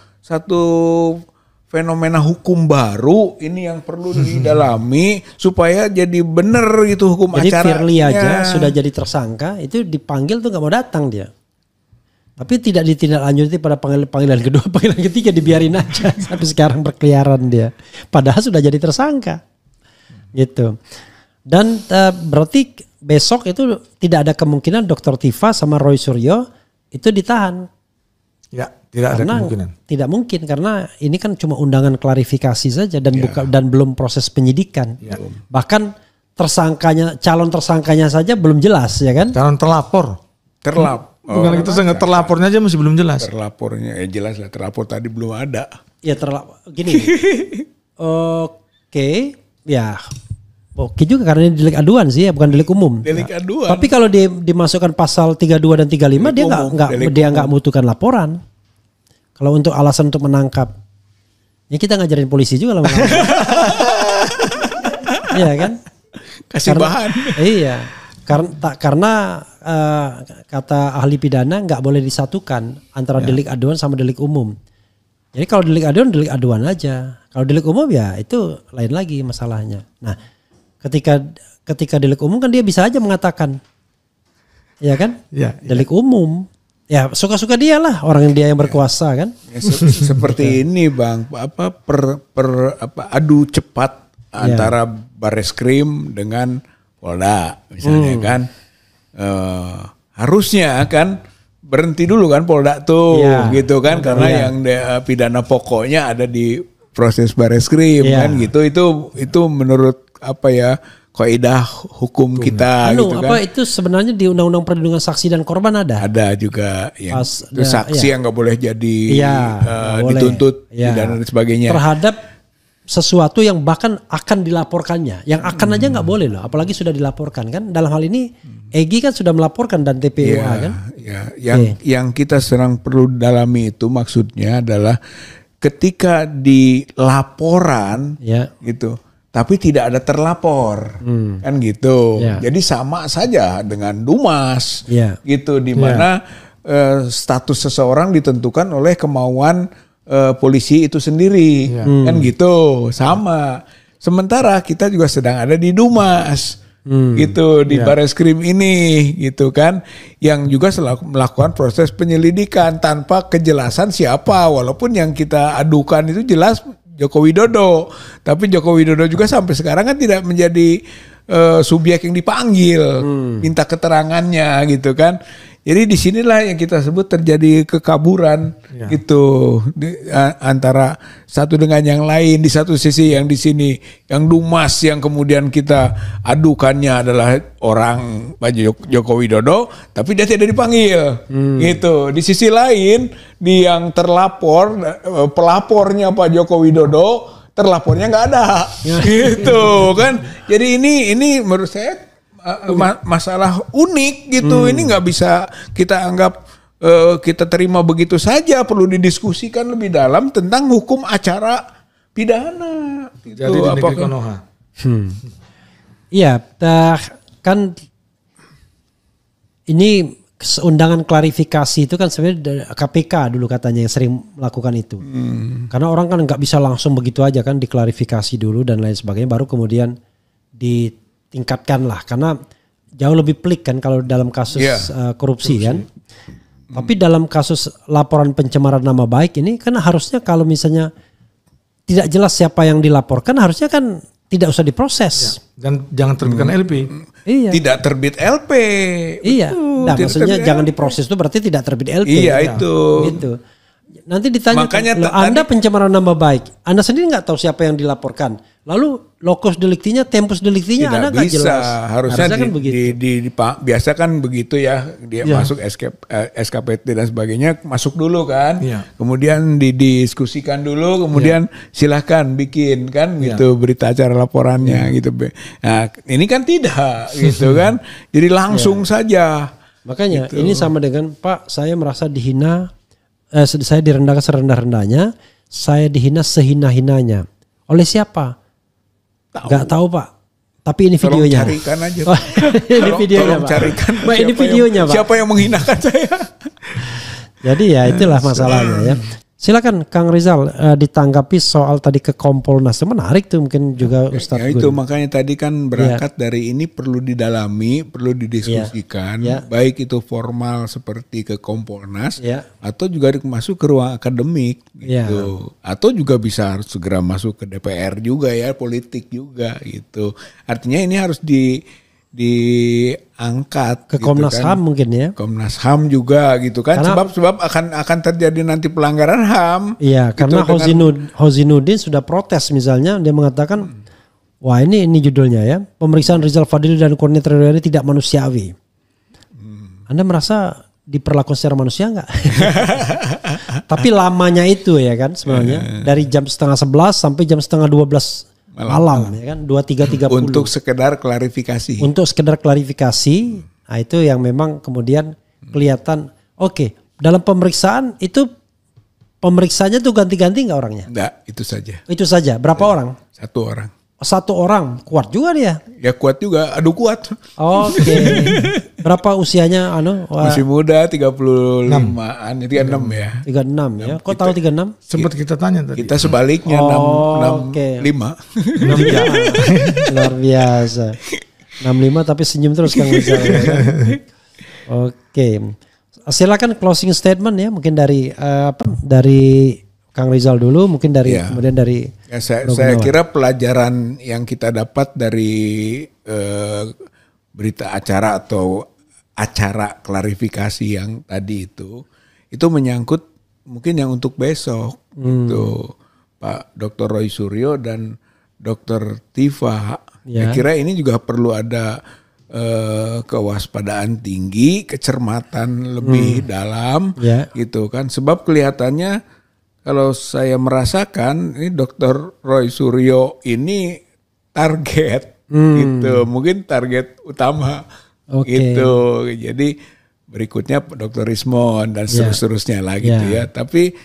A: fenomena hukum baru ini yang perlu didalami supaya jadi bener gitu hukum acaranya.
B: Jadi Firly aja sudah jadi tersangka, itu dipanggil tuh nggak mau datang dia. Tapi tidak ditindaklanjuti pada panggilan kedua, panggilan ketiga dibiarin aja sampai sekarang berkeliaran dia. Padahal sudah jadi tersangka. Gitu. Dan berarti besok itu tidak ada kemungkinan Dr. Tifa sama Roy Suryo itu ditahan.
C: Ya, tidak ada kemungkinan.
B: Tidak mungkin karena ini kan cuma undangan klarifikasi saja dan dan belum proses penyidikan. Ya. Bahkan calon tersangkanya saja belum jelas ya kan?
C: Calon terlapor. Bukan itu sangat terlapornya aja masih belum jelas.
A: Terlapornya jelas lah, terlapor tadi belum ada.
B: Ya gini. Oke, ya. Oke juga karena ini delik aduan sih ya, bukan delik umum.
A: Delik aduan.
B: Tapi kalau dia dimasukkan pasal 32 dan 35 delik dia nggak membutuhkan laporan. Kalau untuk alasan untuk menangkap, ya kita ngajarin polisi juga lah. Iya kan?
A: Kasih bahan.
B: Iya. Karena kata ahli pidana nggak boleh disatukan antara delik aduan sama delik umum. Jadi kalau delik aduan aja. Kalau delik umum ya itu lain lagi masalahnya. Nah. Ketika delik umum kan dia bisa aja mengatakan, ya kan? Ya, delik umum, ya suka-suka dia lah orang yang berkuasa kan?
A: Ya, seperti ini Bang, adu cepat antara Bareskrim dengan Polda misalnya kan, harusnya kan berhenti dulu kan Polda tuh, gitu kan? Karena yang pidana pokoknya ada di proses Bareskrim kan gitu. Itu menurut kaidah hukum kita gitu kan.
B: Itu sebenarnya di Undang-Undang Perlindungan Saksi dan Korban ada.
A: Ada juga yang saksi yang nggak boleh jadi dituntut dan sebagainya.
B: Terhadap sesuatu yang bahkan akan dilaporkannya. Yang akan aja nggak boleh loh, apalagi sudah dilaporkan kan. Dalam hal ini Egy kan sudah melaporkan dan TPUA kan.
A: Yang kita sedang perlu dalami itu maksudnya adalah ketika di laporan gitu. Tapi tidak ada terlapor, kan gitu. Jadi sama saja dengan Dumas, gitu, di mana status seseorang ditentukan oleh kemauan polisi itu sendiri, kan gitu, sama. Sementara kita juga sedang ada di Dumas, gitu, di Bareskrim ini, gitu kan, yang juga melakukan proses penyelidikan tanpa kejelasan siapa, walaupun yang kita adukan itu jelas Joko Widodo, tapi Joko Widodo juga sampai sekarang kan tidak menjadi subjek yang dipanggil, minta keterangannya gitu kan. Jadi disinilah yang kita sebut terjadi kekaburan gitu antara satu dengan yang lain. Di satu sisi yang di sini yang Dumas yang kemudian kita adukannya adalah orang Pak Joko Widodo, tapi dia tidak dipanggil gitu. Di sisi lain di yang terlapor pelapornya Pak Joko Widodo, terlapornya nggak ada gitu kan. Jadi ini menurut saya masalah unik gitu. Ini nggak bisa kita anggap kita terima begitu saja. Perlu didiskusikan lebih dalam tentang hukum acara pidana. Gitu.
C: Jadi di negeri Konoha.
B: Iya, kan ini undangan klarifikasi itu kan sebenarnya KPK dulu katanya yang sering melakukan itu. Karena orang kan nggak bisa langsung begitu aja kan diklarifikasi dulu dan lain sebagainya, baru kemudian tingkatkan lah, karena jauh lebih pelik kan kalau dalam kasus korupsi kan. Tapi dalam kasus laporan pencemaran nama baik ini kan harusnya kalau misalnya tidak jelas siapa yang dilaporkan, harusnya kan tidak usah diproses.
C: Dan jangan terbitkan LP.
B: Iya.
A: Tidak terbit LP.
B: Iya. Nah, maksudnya jangan diproses itu berarti tidak terbit LP.
A: Iya itu.
B: Gitu. Nanti ditanya,
A: makanya
B: Anda pencemaran nama baik, Anda sendiri nggak tahu siapa yang dilaporkan. Lalu lokus deliktinya, tempus deliktinya Anda nggak jelas.
A: Harusnya kan begitu. Biasa kan begitu ya, dia masuk SKPT dan sebagainya, masuk dulu kan. Kemudian didiskusikan dulu, kemudian silahkan bikin kan gitu berita acara laporannya gitu. Nah ini kan tidak gitu kan, jadi langsung saja.
B: Makanya gitu. Ini sama dengan Pak, saya merasa dihina. Saya direndahkan serendah-rendahnya, saya dihina sehina-hinanya. Oleh siapa? Gak tahu Pak. Tapi ini videonya.
A: Tolong carikan aja.
B: Ini videonya Pak.
A: Carikan.
B: Ini videonya Pak.
A: Siapa yang menghinakan saya?
B: Jadi ya itulah masalahnya ya. Silakan Kang Rizal ditanggapi soal tadi ke Kompolnas. Menarik tuh mungkin juga Ustadz.
A: Ya itu makanya tadi kan berangkat dari ini perlu didalami, perlu didiskusikan, baik itu formal seperti ke Kompolnas atau juga masuk ke ruang akademik gitu. Atau juga bisa harus segera masuk ke DPR juga ya, politik juga gitu. Artinya ini harus diangkat
B: ke Komnas HAM mungkin ya.
A: Komnas HAM juga gitu kan. Karena, sebab akan terjadi nanti pelanggaran HAM.
B: Iya, gitu, karena Hozinuddin sudah protes misalnya, dia mengatakan wah ini judulnya ya, pemeriksaan Rizal Fadil dan Kurnia Triaryani tidak manusiawi. Anda merasa diperlakukan secara manusia enggak? Tapi lamanya itu ya kan sebenarnya dari jam 10:30 sampai jam 11:30 malam ya kan 23.30
A: untuk sekedar klarifikasi.
B: Nah itu yang memang kemudian kelihatan dalam pemeriksaan itu pemeriksaannya tuh ganti-ganti nggak orangnya?
A: Enggak, itu saja.
B: Itu saja. Berapa orang?
A: Satu orang.
B: Kuat juga dia.
A: Ya kuat juga, aduh kuat.
B: Berapa usianya
A: masih muda 36-an, 36 ya.
B: 36 ya. Kok tahu 36?
C: Sempat kita tanya tadi.
A: Kita sebaliknya 65.
B: Luar biasa. 65 tapi senyum terus Kang Rizal. Silakan closing statement ya, mungkin dari Kang Rizal dulu, mungkin kemudian dari
A: saya kira pelajaran yang kita dapat dari berita acara atau acara klarifikasi yang tadi itu menyangkut mungkin yang untuk besok itu Pak Dr. Roy Suryo dan Dr. Tifa. Saya kira ini juga perlu ada kewaspadaan tinggi, kecermatan lebih dalam gitu kan, sebab kelihatannya kalau saya merasakan ini Dr. Roy Suryo ini target gitu, mungkin target utama gitu. Jadi berikutnya Dr. Rismon dan seterusnya lagi gitu ya. Tapi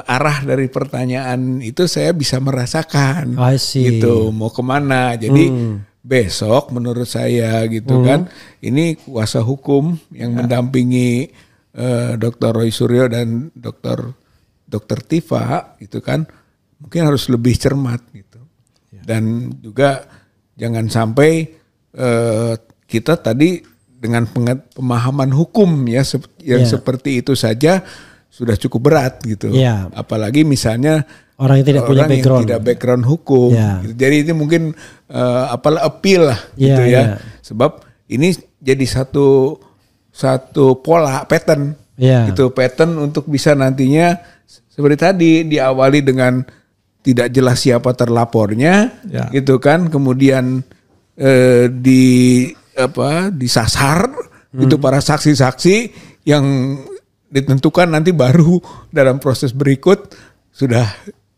A: arah dari pertanyaan itu saya bisa merasakan gitu mau kemana. Jadi besok menurut saya gitu kan, ini kuasa hukum yang mendampingi Dr. Roy Suryo dan Dr. Tifa itu kan mungkin harus lebih cermat gitu. Dan juga jangan sampai kita tadi dengan pemahaman hukum ya yang seperti itu saja sudah cukup berat gitu. Apalagi misalnya
B: orang yang tidak punya
A: background hukum. Gitu. Jadi ini mungkin appeal lah gitu ya. Sebab ini jadi satu pola pattern. Itu pattern untuk bisa nantinya seperti tadi diawali dengan tidak jelas siapa terlapornya, gitu kan, kemudian disasar itu para saksi-saksi yang ditentukan nanti baru dalam proses berikut sudah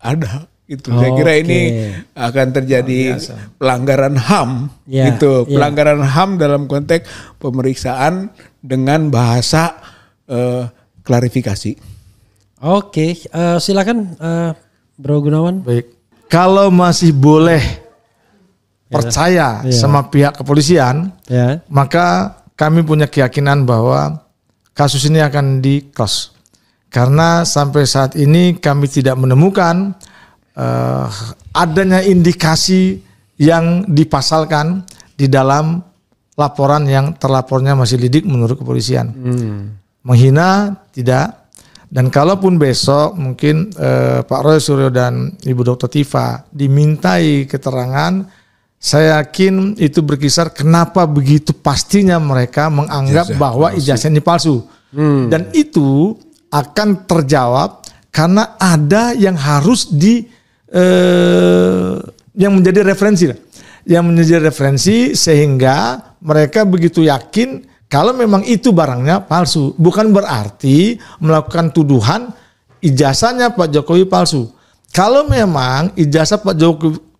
A: ada. Itu saya kira ini akan terjadi pelanggaran HAM, gitu, pelanggaran HAM dalam konteks pemeriksaan dengan bahasa klarifikasi. Silakan Bro Gunawan.
C: Baik. Kalau masih boleh percaya sama pihak kepolisian, maka kami punya keyakinan bahwa kasus ini akan di-close. Karena sampai saat ini kami tidak menemukan adanya indikasi yang dipasalkan di dalam laporan yang terlapornya masih lidik menurut kepolisian. Menghina tidak. Dan kalaupun besok mungkin Pak Roy Suryo dan Ibu Dr. Tifa dimintai keterangan, saya yakin itu berkisar kenapa begitu pastinya mereka menganggap bahwa ijazah ini palsu. Dan itu akan terjawab karena ada yang harus yang menjadi referensi. Yang menjadi referensi sehingga mereka begitu yakin kalau memang itu barangnya palsu. Bukan berarti melakukan tuduhan ijazahnya Pak Jokowi palsu. Kalau memang ijazah Pak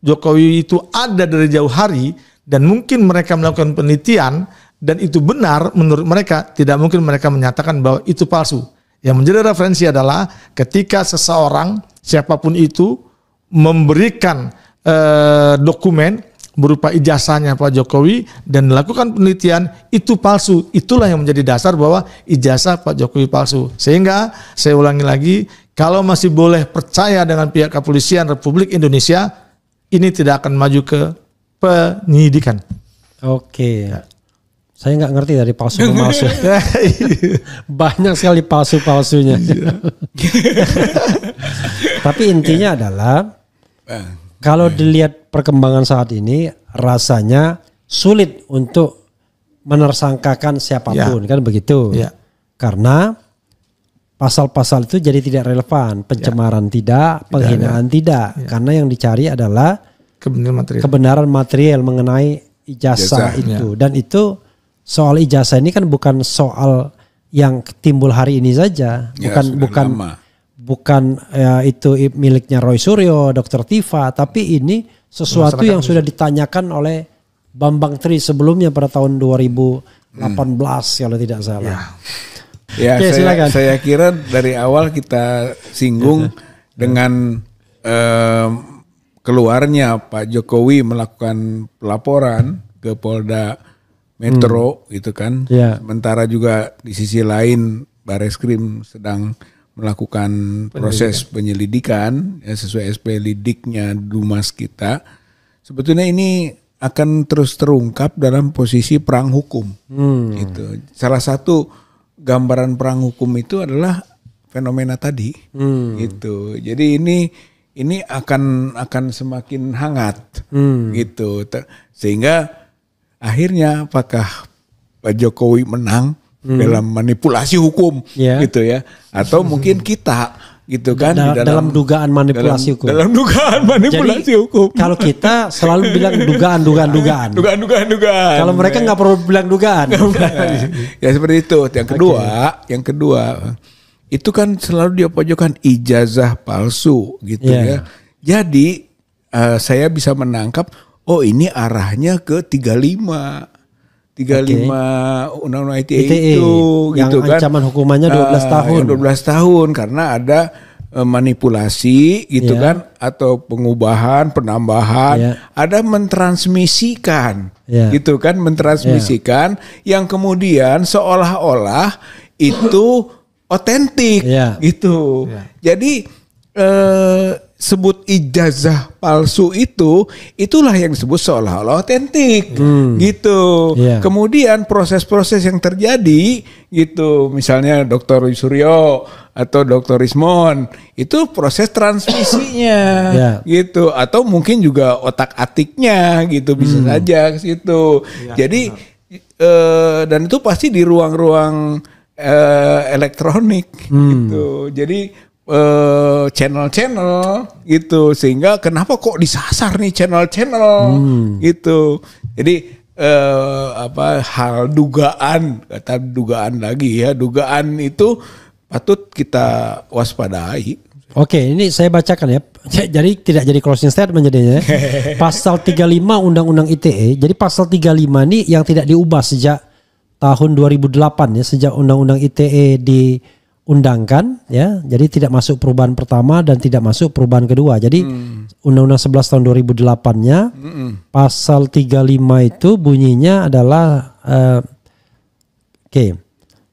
C: Jokowi itu ada dari jauh hari dan mungkin mereka melakukan penelitian dan itu benar menurut mereka, tidak mungkin mereka menyatakan bahwa itu palsu. Yang menjadi referensi adalah ketika seseorang siapapun itu memberikan dokumen berupa ijazahnya Pak Jokowi dan melakukan penelitian itu palsu. Itulah yang menjadi dasar bahwa ijazah Pak Jokowi palsu. Sehingga saya ulangi lagi, Kalau masih boleh percaya dengan pihak kepolisian Republik Indonesia, ini tidak akan maju ke penyidikan.
B: Oke. Saya nggak ngerti dari palsu ke palsu. Banyak sekali palsu-palsunya. Tapi intinya adalah kalau dilihat perkembangan saat ini, rasanya sulit untuk menersangkakan siapapun, kan begitu? Karena pasal-pasal itu jadi tidak relevan, pencemaran tidak, penghinaan tidak, karena yang dicari adalah kebenaran material mengenai ijazah itu, dan itu soal ijazah ini kan bukan soal yang timbul hari ini saja, bukan itu miliknya Roy Suryo, Dr. Tifa, tapi ini sesuatu yang sudah ditanyakan oleh Bambang Tri sebelumnya pada tahun 2018 kalau tidak salah.
A: Ya, saya kira dari awal kita singgung dengan keluarnya Pak Jokowi melakukan pelaporan ke Polda Metro gitu kan. Sementara juga di sisi lain Bareskrim sedang melakukan proses penyelidikan sesuai SP lidiknya Dumas kita. Sebetulnya ini akan terus terungkap dalam posisi perang hukum. Gitu. Salah satu gambaran perang hukum itu adalah fenomena tadi. Gitu. Jadi ini akan semakin hangat. Gitu. Sehingga akhirnya apakah Pak Jokowi menang dalam manipulasi hukum gitu ya, atau mungkin kita gitu kan
B: dalam dugaan manipulasi hukum.
A: Dalam dugaan manipulasi hukum.
B: Kalau kita selalu bilang dugaan. Kalau mereka nggak perlu bilang dugaan.
A: Ya seperti itu. Yang kedua itu kan selalu dia pojokkan ijazah palsu gitu ya. Jadi saya bisa menangkap ini arahnya ke 35 Undang-Undang ITE itu
B: yang
A: gitu kan.
B: Ancaman hukumannya 12 tahun.
A: 12 tahun karena ada manipulasi gitu kan, atau pengubahan, penambahan, ada mentransmisikan gitu kan, mentransmisikan yang kemudian seolah-olah itu otentik gitu. Jadi sebut ijazah palsu itulah yang disebut seolah-olah otentik gitu. Kemudian proses-proses yang terjadi gitu, misalnya Dr. Suryo atau Dr. Rismon, itu proses transmisinya gitu, atau mungkin juga otak-atiknya gitu, bisa saja ke situ. Jadi dan itu pasti di ruang-ruang elektronik gitu. Jadi channel-channel gitu, sehingga kenapa kok disasar nih channel-channel gitu. Jadi hal dugaan itu patut kita waspadai.
B: Oke, ini saya bacakan ya. Jadi tidak jadi closing statement jadinya. Pasal 35 Undang-Undang ITE. Jadi pasal 35 ini yang tidak diubah sejak tahun 2008 ya, sejak Undang-Undang ITE diundangkan ya. Jadi tidak masuk perubahan pertama dan tidak masuk perubahan kedua. Jadi Undang-Undang 11 tahun 2008-nya pasal 35 itu bunyinya adalah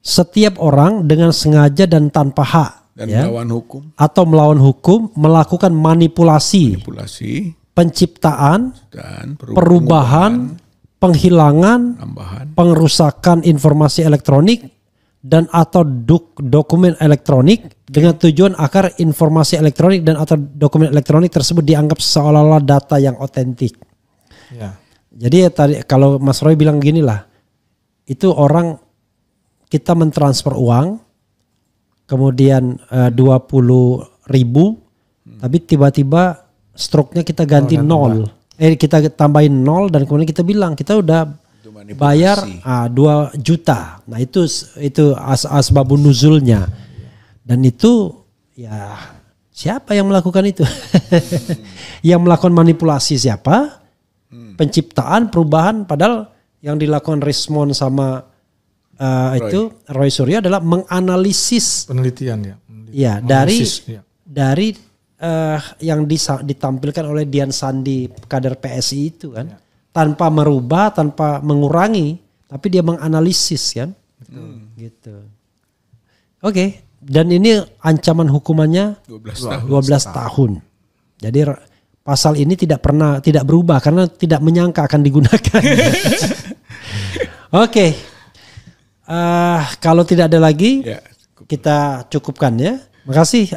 B: setiap orang dengan sengaja dan tanpa hak
A: dan melawan hukum
B: atau melawan hukum melakukan manipulasi penciptaan, dan perubahan, penghilangan, pengerusakan informasi elektronik dan atau dokumen elektronik dengan tujuan agar informasi elektronik dan atau dokumen elektronik tersebut dianggap seolah-olah data yang otentik. Jadi tadi kalau Mas Roy bilang gini lah, itu orang kita mentransfer uang kemudian 20.000 tapi tiba-tiba stroke-nya kita ganti nol. Kita tambahin 0 dan kemudian kita bilang kita udah bayar 2 juta. Nah itu asbabun nuzulnya. Dan itu ya siapa yang melakukan itu? Yang melakukan manipulasi siapa? Penciptaan, perubahan, padahal yang dilakukan Rismon sama itu Roy Suryo adalah menganalisis
C: penelitian
B: ya dari yang ditampilkan oleh Dian Sandi kader PSI itu kan, tanpa merubah, tanpa mengurangi, tapi dia menganalisis kan. Gitu. Oke, Dan ini ancaman hukumannya
A: 12
B: tahun. Jadi pasal ini tidak berubah karena tidak menyangka akan digunakan. Oke. Kalau tidak ada lagi, kita cukupkan ya. Makasih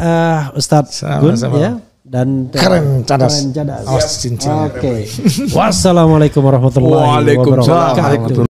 B: Ustadz Gun ya. Dan
C: keren cadas.
B: Oke. Wassalamualaikum warahmatullahi wabarakatuh.